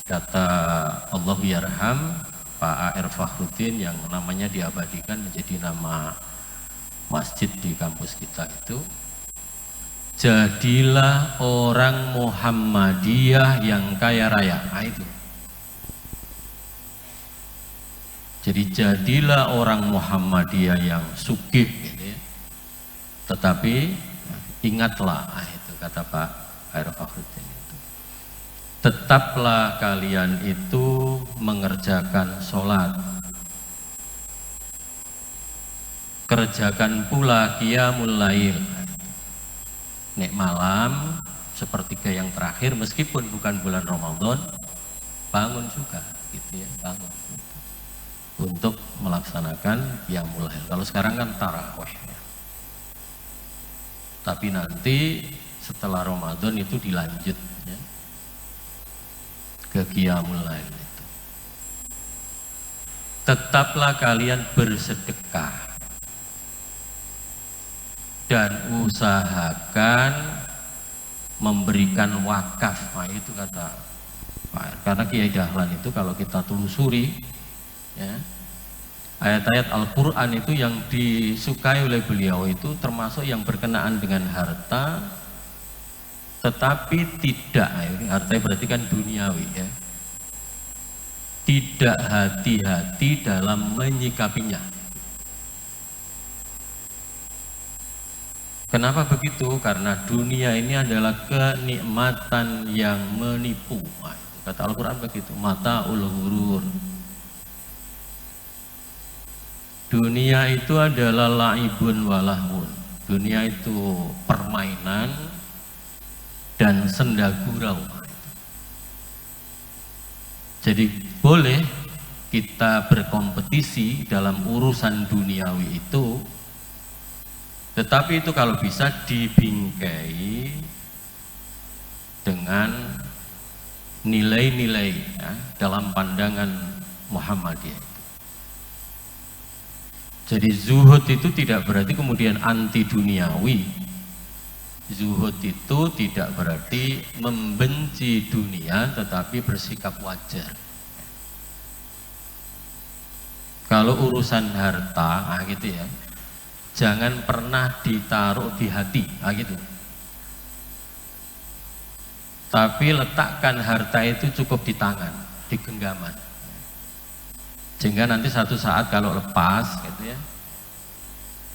Kata Allah yarham Pak A.R. Fakhruddin yang namanya diabadikan menjadi nama masjid di kampus kita itu, jadilah orang Muhammadiyah yang kaya raya. Nah itu. Jadi jadilah orang Muhammadiyah yang sugih gitu ya. Tetapi ingatlah, itu kata Pak A.R. Fakhruddin itu, tetaplah kalian itu mengerjakan sholat, kerjakan pula qiyamul lail. Nek malam sepertiga yang terakhir, meskipun bukan bulan Ramadan, bangun juga gitu ya, bangun untuk melaksanakan qiyamul lail. Kalau sekarang kan tarawih ya. Tapi nanti setelah Ramadan itu dilanjut ya, ke qiyamul lail itu. Tetaplah kalian bersedekah dan usahakan memberikan wakaf. Nah itu kata Pak, karena Kiai Dahlan itu kalau kita telusuri ya, ayat-ayat Al-Quran itu yang disukai oleh beliau itu termasuk yang berkenaan dengan harta tetapi tidak, ini artinya berarti kan duniawi ya, tidak hati-hati dalam menyikapinya. Kenapa begitu? Karena dunia ini adalah kenikmatan yang menipu. Nah, kata Al-Quran begitu, mata'ul ghurur. Dunia itu adalah la'ibun walahun. Dunia itu permainan dan senda gurau. Jadi boleh kita berkompetisi dalam urusan duniawi itu, tetapi itu kalau bisa dibingkai dengan nilai-nilai ya, dalam pandangan Muhammadiyah. Jadi zuhud itu tidak berarti kemudian anti duniawi. Zuhud itu tidak berarti membenci dunia tetapi bersikap wajar. Kalau urusan harta, nah gitu ya, jangan pernah ditaruh di hati, nah gitu. Tapi letakkan harta itu cukup di tangan, di genggaman. Sehingga nanti satu saat kalau lepas gitu ya,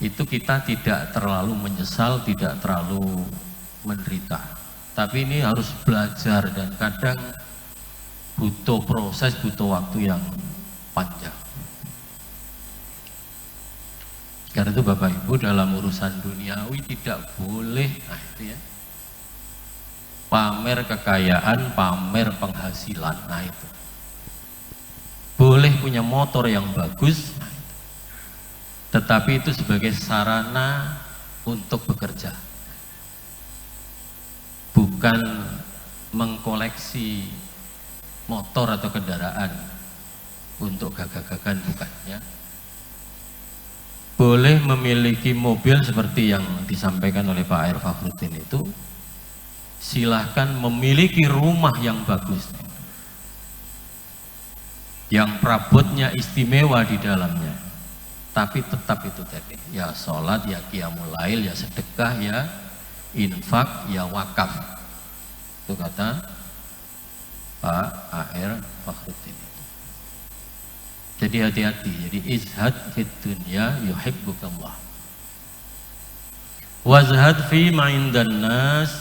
itu kita tidak terlalu menyesal, tidak terlalu menderita. Tapi ini harus belajar dan kadang butuh proses, butuh waktu yang panjang. Karena itu Bapak Ibu dalam urusan duniawi tidak boleh, nah itu ya, pamer kekayaan, pamer penghasilan, nah itu. Boleh punya motor yang bagus, tetapi itu sebagai sarana untuk bekerja, bukan mengkoleksi motor atau kendaraan untuk gagah-gagahan, bukan ya. Boleh memiliki mobil seperti yang disampaikan oleh Pak Air Fakhruddin itu, silahkan memiliki rumah yang bagus, yang perabotnya istimewa di dalamnya, tapi tetap itu tadi, ya sholat, ya qiyamul lail, ya sedekah, ya infak, ya wakaf. Itu kata Pak A.R. Fakhruddin. Jadi hati-hati, jadi izhad fid dunya yuhibbukallah, wazhad fi ma'indan nas,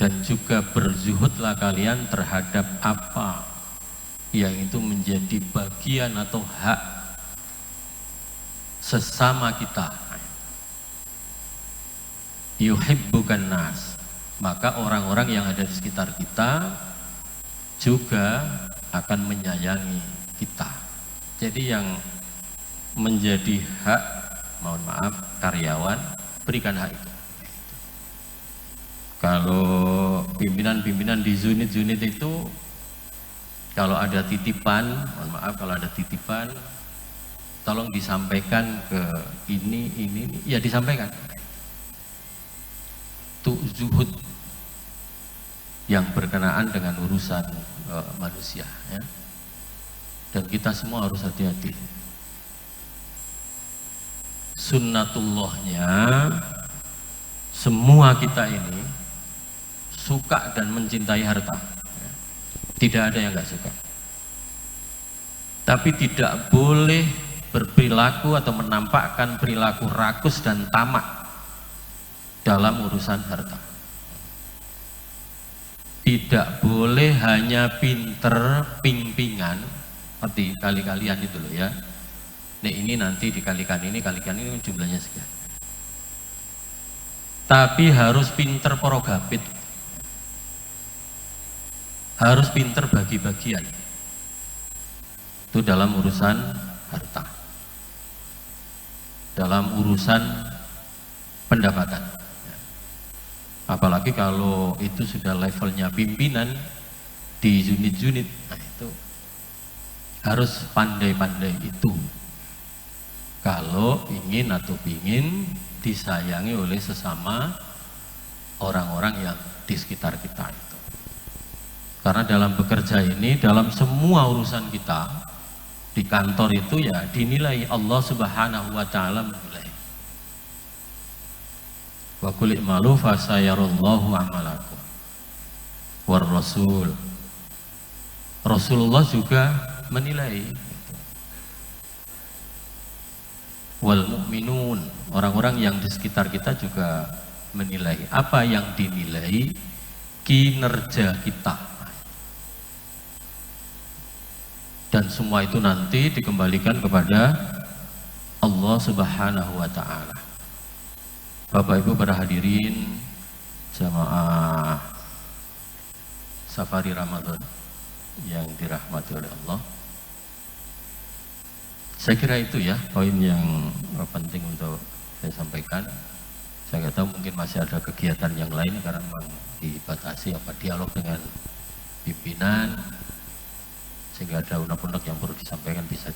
dan juga berzuhudlah kalian terhadap apa yang itu menjadi bagian atau hak sesama kita. Yuhibbukan nas, maka orang-orang yang ada di sekitar kita juga akan menyayangi kita. Jadi yang menjadi hak, mohon maaf, karyawan, berikan hak itu. Kalau pimpinan-pimpinan di unit-unit itu, kalau ada titipan, mohon maaf, kalau ada titipan, tolong disampaikan ke ini, ya disampaikan. Itu zuhud yang berkenaan dengan urusan manusia, ya. Dan kita semua harus hati-hati. Sunnatullahnya, semua kita ini suka dan mencintai harta. Tidak ada yang nggak suka. Tapi tidak boleh berperilaku atau menampakkan perilaku rakus dan tamak dalam urusan harta. Tidak boleh hanya pinter ping-pingan, seperti kali-kalian itu loh ya. Nih ini nanti dikalikan ini, kalikan ini jumlahnya sekian. Tapi harus pinter porogapit. Harus pinter bagi-bagian. Itu dalam urusan harta, dalam urusan pendapatan. Apalagi kalau itu sudah levelnya pimpinan di unit-unit, nah itu harus pandai-pandai itu. Kalau ingin atau ingin disayangi oleh sesama orang-orang yang di sekitar kita itu. Karena dalam bekerja ini, dalam semua urusan kita di kantor itu ya dinilai Allah Subhanahu wa Ta'ala menilai. Wa qul i'malu fasayarallahu a'malakum. War Rasul. Rasulullah juga menilai. Wal mu'minun, orang-orang yang di sekitar kita juga menilai. Apa yang dinilai? Kinerja kita. Dan semua itu nanti dikembalikan kepada Allah Subhanahu wa Ta'ala. Bapak Ibu para hadirin jamaah Safari Ramadan yang dirahmati oleh Allah. Saya kira itu ya poin yang penting untuk saya sampaikan. Saya nggak tahu mungkin masih ada kegiatan yang lain karena memang dibatasi apa dialog dengan pimpinan, sehingga ada unek-unek yang perlu disampaikan bisa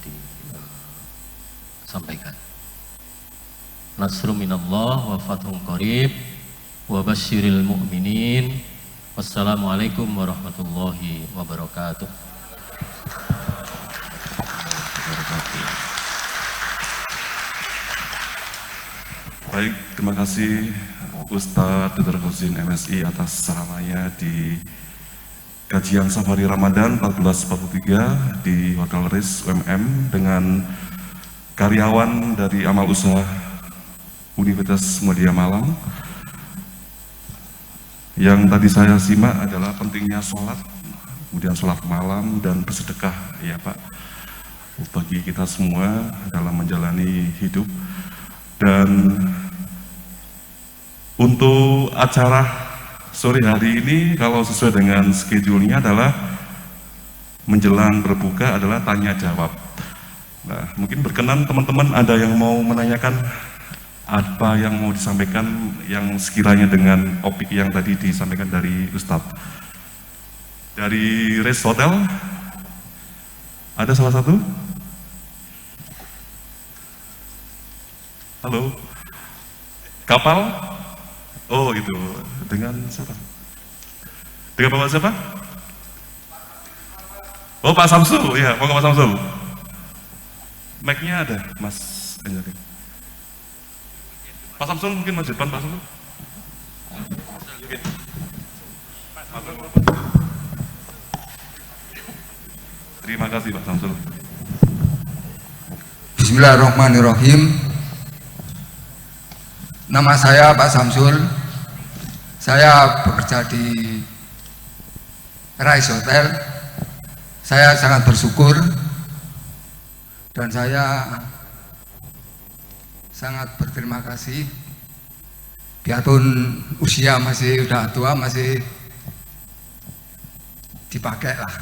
disampaikan. Nasru minallah wa fathun qarib wa basyiril mu'minin. Wassalamualaikum warahmatullahi wabarakatuh. Baik, terima kasih Ustadz Dr. Husin MSI atas ceramahnya di kajian Safari Ramadan 1443 di Hotel Riz UMM dengan karyawan dari Amal Usaha Universitas Muhammadiyah Malang. Yang tadi saya simak adalah pentingnya sholat, kemudian sholat malam dan bersedekah ya Pak, bagi kita semua dalam menjalani hidup. Dan untuk acara sore hari ini kalau sesuai dengan schedule-nya adalah menjelang berbuka adalah tanya jawab. Nah, mungkin berkenan teman-teman ada yang mau menanyakan apa yang mau disampaikan yang sekiranya dengan topik yang tadi disampaikan dari Ustadz. Dari Riz Hotel, ada salah satu? Halo? Kapal? Oh itu, dengan siapa? Dengan Bapak siapa? Oh Pak Samsul, ya mau ke Pak Samsul. Mic-nya ada, Mas Anjari. Pak Samsul mungkin maju depan Pak Samsul. Terima kasih Pak Samsul. Bismillahirrahmanirrahim. Nama saya Pak Samsul. Saya bekerja di Riz Hotel. Saya sangat bersyukur dan saya sangat berterima kasih. Biarpun usia masih udah tua, masih dipakai lah.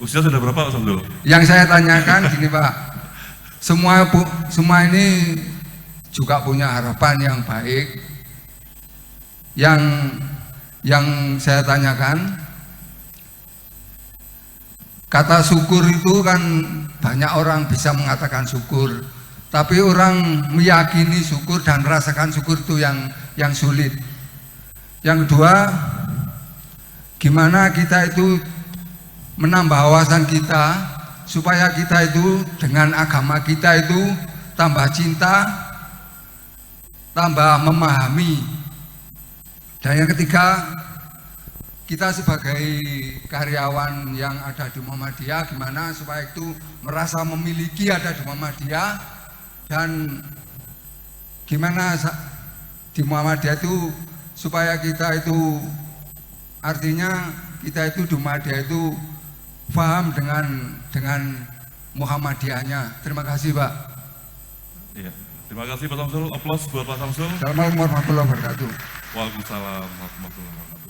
Usia sudah berapa Pak Samsul? Yang saya tanyakan gini Pak, semua ini juga punya harapan yang baik. Yang saya tanyakan, kata syukur itu kan banyak orang bisa mengatakan syukur, tapi orang meyakini syukur dan merasakan syukur itu yang sulit. Yang kedua, gimana kita itu menambah wawasan kita supaya kita itu dengan agama kita itu tambah cinta, tambah memahami. Dan yang ketiga, kita sebagai karyawan yang ada di Muhammadiyah, gimana supaya itu merasa memiliki ada di Muhammadiyah, dan gimana di Muhammadiyah itu supaya kita itu artinya kita itu di Muhammadiyah itu paham dengan Muhammadiyahnya. Terima kasih Pak. Iya. Terima kasih Pak Samsul. Aplaus buat Pak Samsul. Assalamualaikum warahmatullahi wabarakatuh. Waalaikumsalam warahmatullahi wabarakatuh.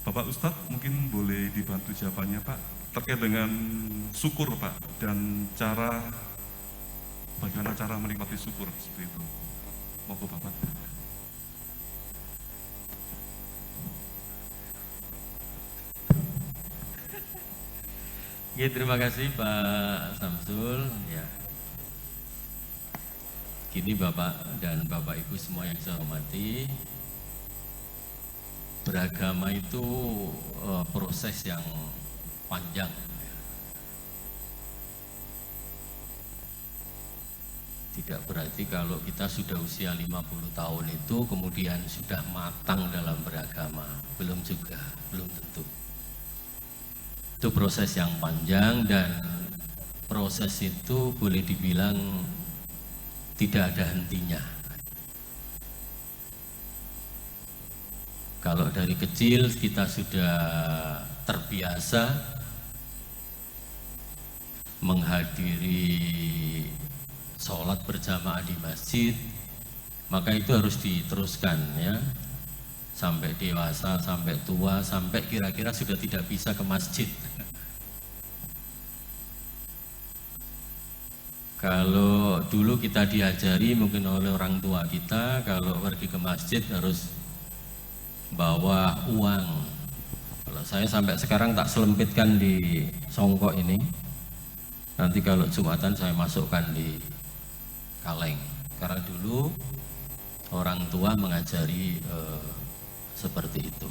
Bapak Ustadz mungkin boleh dibantu jawabannya Pak terkait dengan syukur Pak dan bagaimana cara menikmati syukur seperti itu. Monggo Bapak. Ya, terima kasih Pak Samsul. Ya, gini Bapak dan Bapak Ibu semua yang saya hormati, beragama itu proses yang panjang. Tidak berarti kalau kita sudah usia 50 tahun itu kemudian sudah matang dalam beragama. Belum juga, belum tentu. Itu proses yang panjang dan proses itu boleh dibilang tidak ada hentinya. Kalau dari kecil kita sudah terbiasa menghadiri sholat berjamaah di masjid, maka itu harus diteruskan ya, sampai dewasa, sampai tua, sampai kira-kira sudah tidak bisa ke masjid. Kalau dulu kita diajari mungkin oleh orang tua kita, kalau pergi ke masjid harus bawa uang. Kalau saya sampai sekarang tak selempitkan di songkok ini, nanti kalau Jumatan saya masukkan di kaleng. Karena dulu orang tua mengajari seperti itu.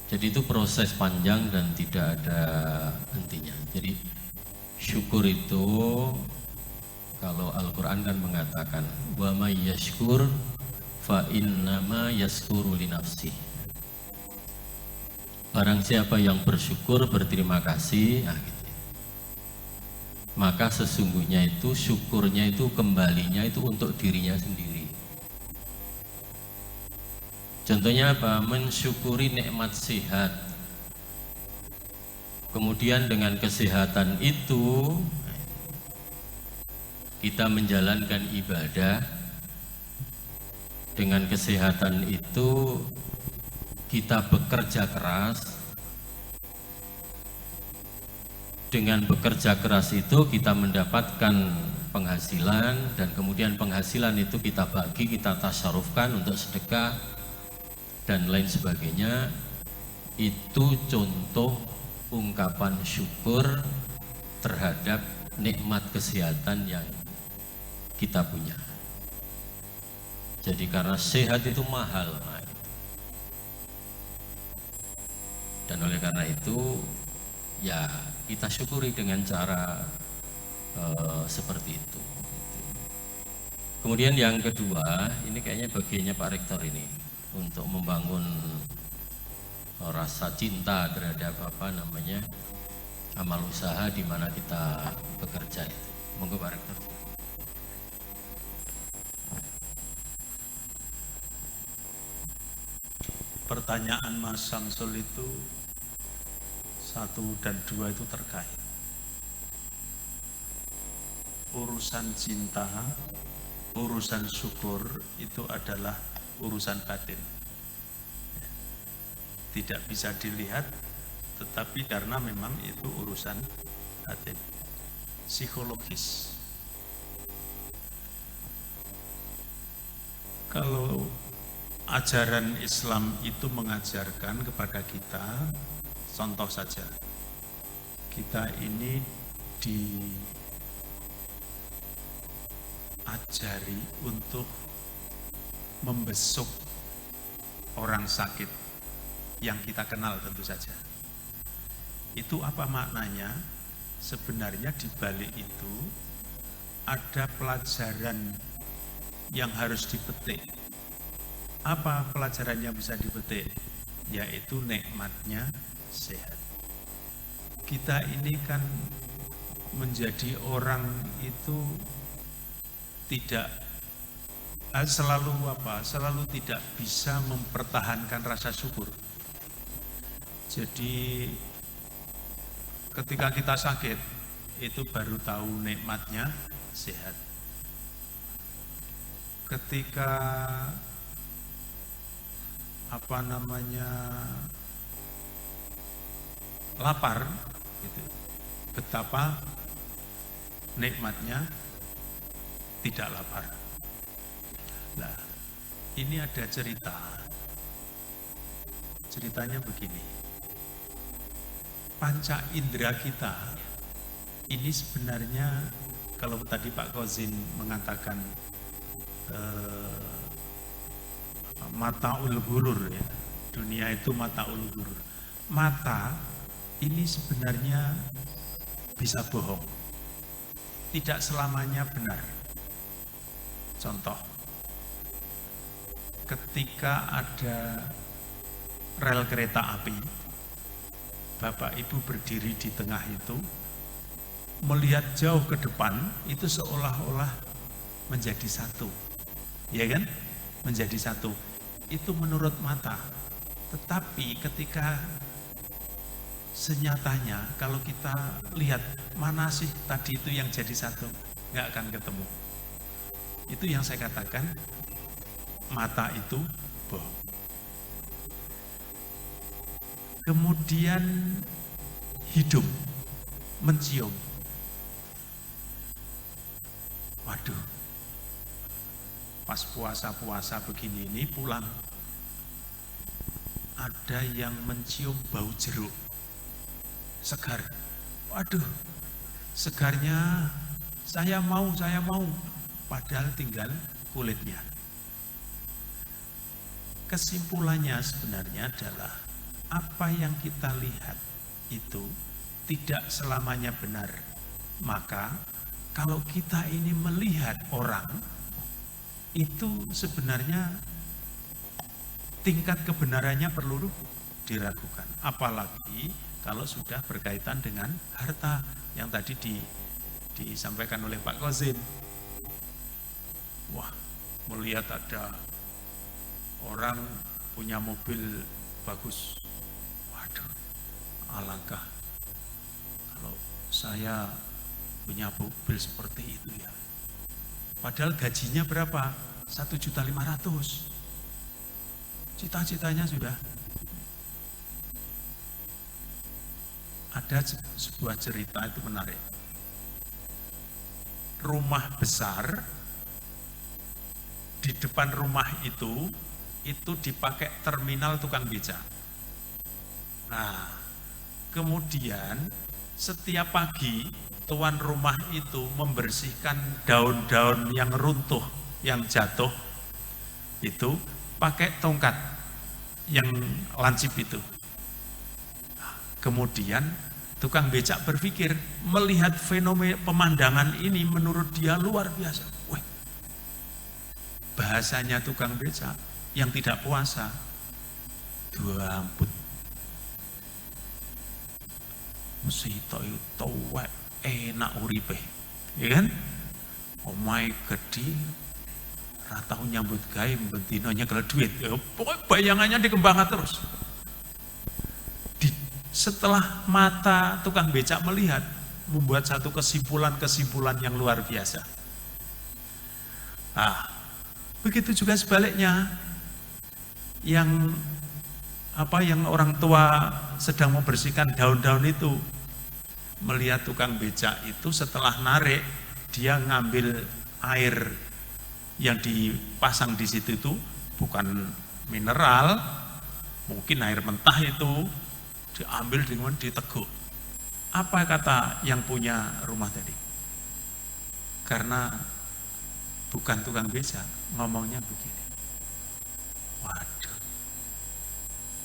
Jadi itu proses panjang dan tidak ada hentinya. Jadi syukur itu kalau Al-Quran kan mengatakan wa may yashkur fa innama yashkuru li nafsi. Barang siapa yang bersyukur, berterima kasih, nah gitu, maka sesungguhnya itu syukurnya itu kembalinya itu untuk dirinya sendiri. Contohnya apa? Mensyukuri nikmat sehat. Kemudian dengan kesehatan itu kita menjalankan ibadah. Dengan kesehatan itu kita bekerja keras. Dengan bekerja keras itu kita mendapatkan penghasilan, dan kemudian penghasilan itu kita bagi, kita tasarufkan untuk sedekah dan lain sebagainya. Itu contoh ungkapan syukur terhadap nikmat kesehatan yang kita punya. Jadi karena sehat itu mahal, dan oleh karena itu ya kita syukuri dengan cara seperti itu. Kemudian yang kedua, ini kayaknya bagiannya Pak Rektor ini untuk membangun rasa cinta terhadap amal usaha di mana kita bekerja itu. Monggo Pak Rektor. Pertanyaan Mas Samsul itu 1 dan 2 itu terkait. Urusan cinta, urusan syukur itu adalah urusan batin. Tidak bisa dilihat, tetapi karena memang itu urusan batin, psikologis. Kalau ajaran Islam itu mengajarkan kepada kita, contoh saja, kita ini diajari untuk membesuk orang sakit yang kita kenal tentu saja. Itu apa maknanya? Sebenarnya di balik itu ada pelajaran yang harus dipetik. Apa pelajaran yang bisa dipetik? Yaitu nikmatnya sehat. Kita ini kan menjadi orang itu tidak selalu tidak bisa mempertahankan rasa syukur. Jadi ketika kita sakit itu baru tahu nikmatnya sehat. Ketika lapar gitu, betapa nikmatnya tidak lapar. Nah, ini ada ceritanya begini. Panca indera kita ini sebenarnya, kalau tadi Pak Kozin mengatakan mataul ghurur ya, dunia itu mataul ghurur. Mata ini sebenarnya bisa bohong. tidak selamanya benar. Contoh, ketika ada rel kereta api, Bapak Ibu berdiri di tengah itu, melihat jauh ke depan, itu seolah-olah menjadi satu, ya kan? Menjadi satu, itu menurut mata. Tetapi ketika senyatanya, kalau kita lihat mana sih tadi itu yang jadi satu, nggak akan ketemu. Itu yang saya katakan, mata itu bohong. Kemudian hidung mencium. Waduh, pas puasa-puasa begini ini pulang, ada yang mencium bau jeruk segar. Waduh, segarnya saya mau, padahal tinggal kulitnya. Kesimpulannya sebenarnya adalah apa yang kita lihat itu tidak selamanya benar. Maka kalau kita ini melihat orang, itu sebenarnya tingkat kebenarannya perlu diragukan. Apalagi kalau sudah berkaitan dengan harta yang tadi disampaikan oleh Pak Kozin. Wah, melihat ada orang punya mobil bagus. Waduh, alangkah kalau saya punya mobil seperti itu ya. Padahal gajinya berapa? 1.500.000. Cita-citanya sudah. Ada sebuah cerita itu menarik. Rumah besar, di depan rumah itu dipakai terminal tukang beca. Nah, kemudian setiap pagi tuan rumah itu membersihkan daun-daun yang runtuh, yang jatuh, itu pakai tongkat yang lancip itu. Kemudian tukang becak berpikir, melihat fenomena pemandangan ini menurut dia luar biasa. Wih, bahasanya tukang becak yang tidak puasa, dua ampun, sito itu tuwek enak uripe, ya kan? Omahe gede, ratau nyambut gawe bentinonya kalau duit, pokoknya bayangannya dikembangkan terus. Setelah mata tukang becak melihat, membuat satu kesimpulan yang luar biasa. Nah, begitu juga sebaliknya, yang orang tua sedang membersihkan daun-daun itu, melihat tukang becak itu setelah narik, dia ngambil air yang dipasang di situ itu bukan mineral, mungkin air mentah itu, diambil dengan diteguk. Apa kata yang punya rumah tadi? Karena bukan tukang becak, ngomongnya begini. Waduh,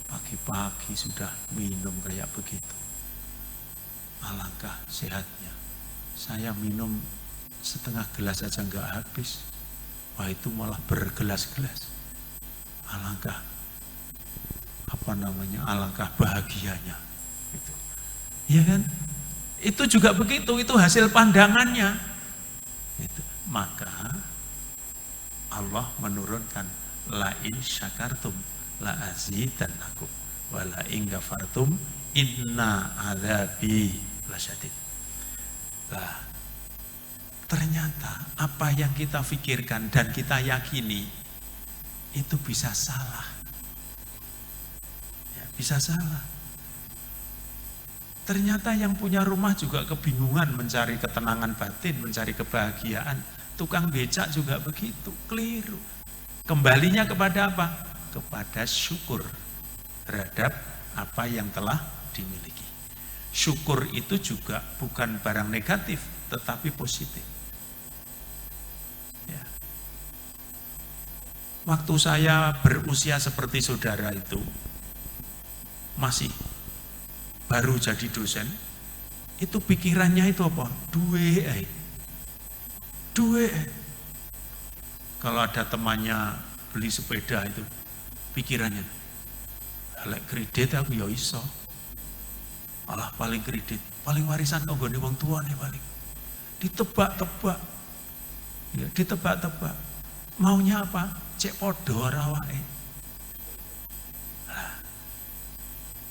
pagi-pagi sudah minum kayak begitu. Alangkah sehatnya. Saya minum setengah gelas aja nggak habis. Wah, itu malah bergelas-gelas. Alangkah alangkah bahagianya gitu. Ya kan? Itu juga begitu, itu hasil pandangannya gitu. Maka Allah menurunkan la in syakartum la azidannakum wa la in kafartum inna adzabi lasyadid. Nah, ternyata apa yang kita pikirkan dan kita yakini itu bisa salah. Bisa salah. Ternyata yang punya rumah juga kebingungan mencari ketenangan batin, mencari kebahagiaan. Tukang becak juga begitu, keliru. Kembalinya kepada apa? Kepada syukur terhadap apa yang telah dimiliki. Syukur itu juga bukan barang negatif, tetapi positif. Ya. Waktu saya berusia seperti saudara itu, masih baru jadi dosen, itu pikirannya itu apa? Duwe, duit. Kalau ada temannya beli sepeda itu, pikirannya, lek kredit aku ya iso. Alah paling kredit, paling warisan kok gone wong tua nih paling. Ditebak-tebak. Ya, ditebak-tebak. Maunya apa? Cek podo awake.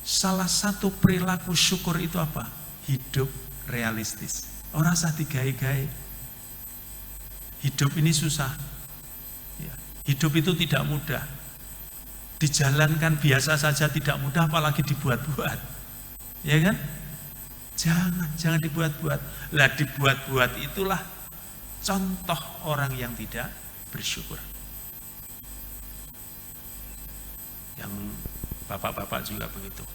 Salah satu perilaku syukur itu apa? Hidup realistis. Orang usah digawe-gawe. Hidup ini susah. Ya. Hidup itu tidak mudah. Dijalankan biasa saja tidak mudah, apalagi dibuat-buat. Ya kan? Jangan dibuat-buat. Lah dibuat-buat itulah contoh orang yang tidak bersyukur. Yang bapak-bapak juga begitu.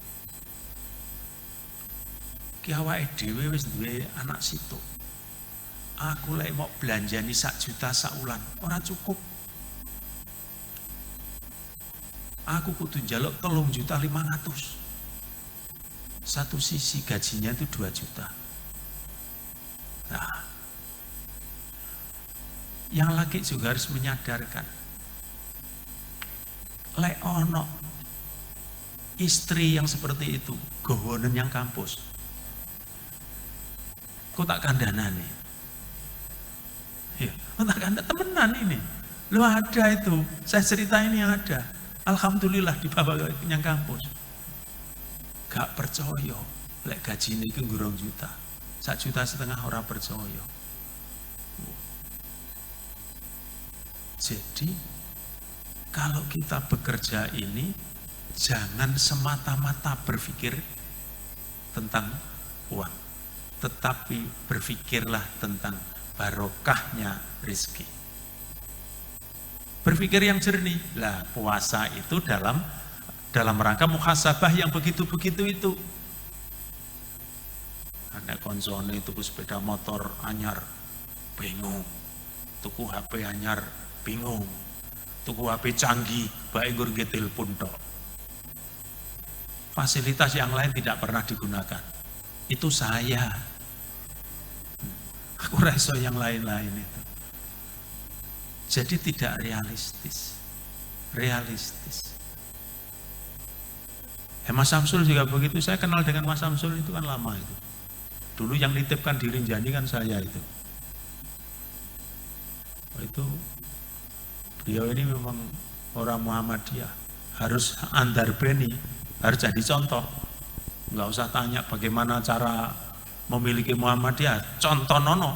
Ki awake dhewe wis duwe anak situ. Aku lek mau belanjani 1 juta saulan, ora cukup. Aku kudu njaluk 3.500.000. Satu sisi gajinya itu 2 juta. Nah, yang laki juga harus menyadarkan. Lek ono istri yang seperti itu, gowonen yang kampus. Kok tak kandhanane? Ya, kok tak kandhan temenan ini. Lu ada itu, saya cerita ini ada. Alhamdulillah di bapak yang kampus. Gak percaya, lek gaji ini ke 2 juta. 1,5 juta orang percaya. Jadi, kalau kita bekerja ini, jangan semata-mata berpikir tentang uang, tetapi berpikirlah tentang barokahnya rezeki. Berpikir yang jernih. Lah, puasa itu dalam rangka muhasabah yang begitu-begitu itu. Anak konsone tuku sepeda motor anyar, bingung. Tuku HP anyar, bingung. Tuku HP canggih, baik nggur nggih telepon tok. Fasilitas yang lain tidak pernah digunakan. Itu saya. Aku rasa yang lain-lain itu. Jadi tidak realistis. Mas Samsul juga begitu. Saya kenal dengan Mas Samsul itu kan lama itu. Dulu yang nitipkan di Rinjani kan saya itu. Itu beliau ini memang orang Muhammadiyah. Harus andarbeni, harus jadi contoh. Enggak usah tanya bagaimana cara memiliki Muhammadiyah, contoh nono.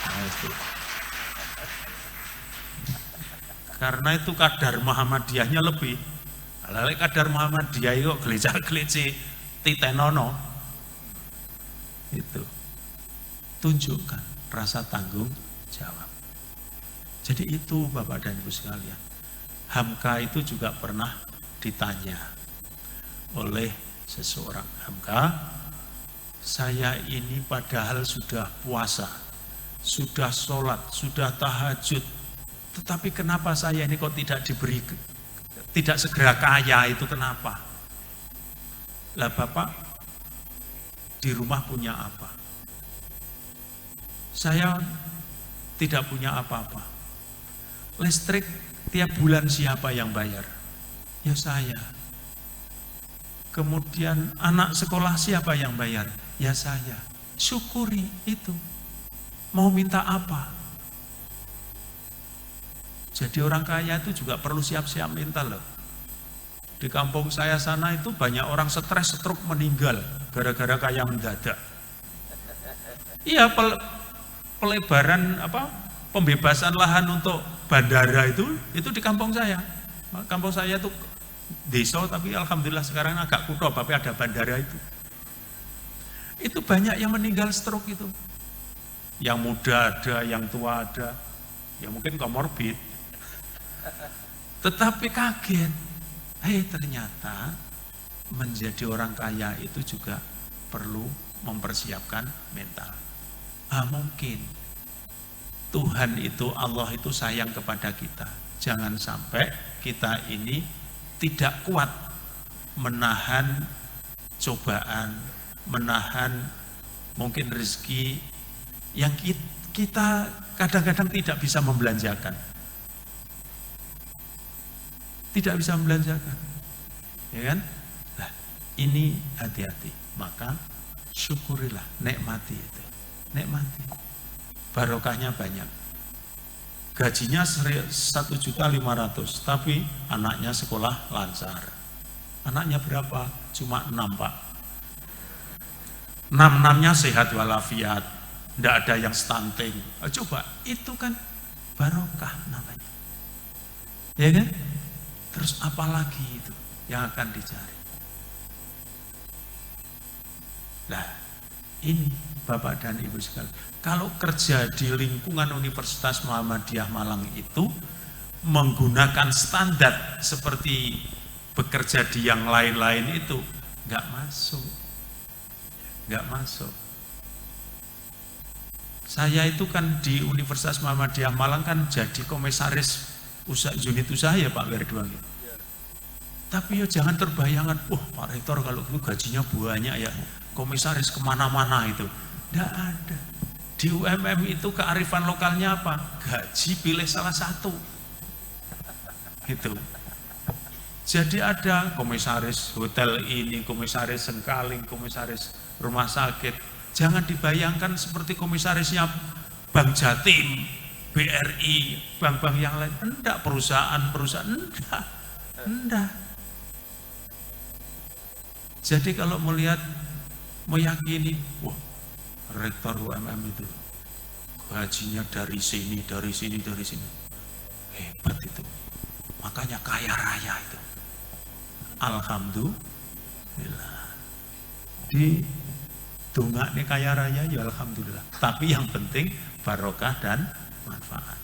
Nah, itu. Karena itu kadar Muhammadiyahnya lebih. Kalau kadar Muhammadiyah itu gelecek-gelece titenono. Itu. Tunjukkan rasa tanggung jawab. Jadi itu Bapak dan Ibu sekalian. Hamka itu juga pernah ditanya oleh seseorang. Hamka, saya ini padahal sudah puasa, sudah sholat, sudah tahajud, tetapi kenapa saya ini kok tidak segera kaya, itu kenapa? Lah Bapak di rumah punya apa? Saya tidak punya apa-apa. Listrik tiap bulan siapa yang bayar? Ya saya. Kemudian anak sekolah siapa yang bayar? Ya saya. Syukuri itu. Mau minta apa? Jadi orang kaya itu juga perlu siap-siap minta loh. Di kampung saya sana itu banyak orang stres, stroke, meninggal gara-gara kaya mendadak. Iya, pelebaran pembebasan lahan untuk bandara itu di kampung saya. Kampung saya itu desa, tapi alhamdulillah sekarang agak kutho, tapi ada bandara itu. Itu banyak yang meninggal stroke itu. Yang muda ada, yang tua ada. Ya mungkin komorbid. Tetapi kaget. Ternyata menjadi orang kaya itu juga perlu mempersiapkan mental. Mungkin Tuhan itu, Allah itu sayang kepada kita. Jangan sampai kita ini tidak kuat menahan cobaan, menahan mungkin rezeki yang kita kadang-kadang tidak bisa membelanjakan. Tidak bisa membelanjakan. Ya kan? Nah, ini hati-hati. Maka syukurilah, nikmati itu. Nikmati. Barokahnya banyak. Gajinya 1.500.000, tapi anaknya sekolah lancar. Anaknya berapa? Cuma 6, Pak. 6-6-nya sehat walafiat. Tidak ada yang stunting. Coba, itu kan barokah namanya. Ya kan? Terus apa lagi itu yang akan dicari? Nah, ini Bapak dan Ibu sekalian. Kalau kerja di lingkungan Universitas Muhammadiyah Malang itu menggunakan standar seperti bekerja di yang lain-lain itu nggak masuk. Nggak masuk. Saya itu kan di Universitas Muhammadiyah Malang kan jadi komisaris unit usaha ya Pak Werdoan. Tapi ya jangan terbayangkan, Pak Rektor kalau itu gajinya banyak ya, komisaris kemana-mana itu. Tidak ada. Di UMM itu kearifan lokalnya apa? Gaji pilih salah satu. Gitu. Jadi ada komisaris hotel ini, komisaris Sengkaling, komisaris rumah sakit. Jangan dibayangkan seperti komisarisnya Bank Jatim, BRI, bank-bank yang lain. Enggak, perusahaan-perusahaan, enggak. Jadi kalau melihat, meyakini, wah, rektor UMM itu gajinya dari sini, dari sini, dari sini. Hebat itu. Makanya kaya raya itu. Alhamdulillah. Di dongak nih kaya raya ya alhamdulillah. Tapi yang penting barokah dan manfaat.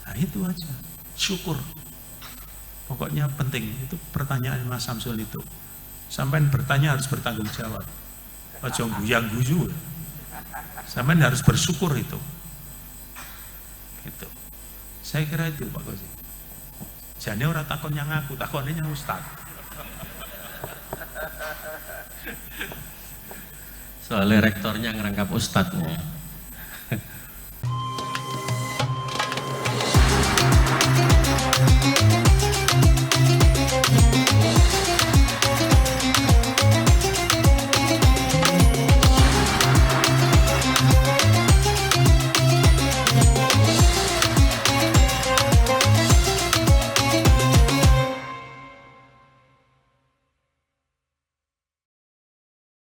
Nah itu aja. Syukur. Pokoknya penting. Itu pertanyaan Mas Samsul itu. Sampai bertanya harus bertanggung jawab. Ojo guyang-guyu. Sampai harus bersyukur itu. Gitu. Saya kira itu Pak Kosi. Jane ora takon yang aku, takonnya yang Ustaz. Soalnya rektornya ngerangkap ustadznya.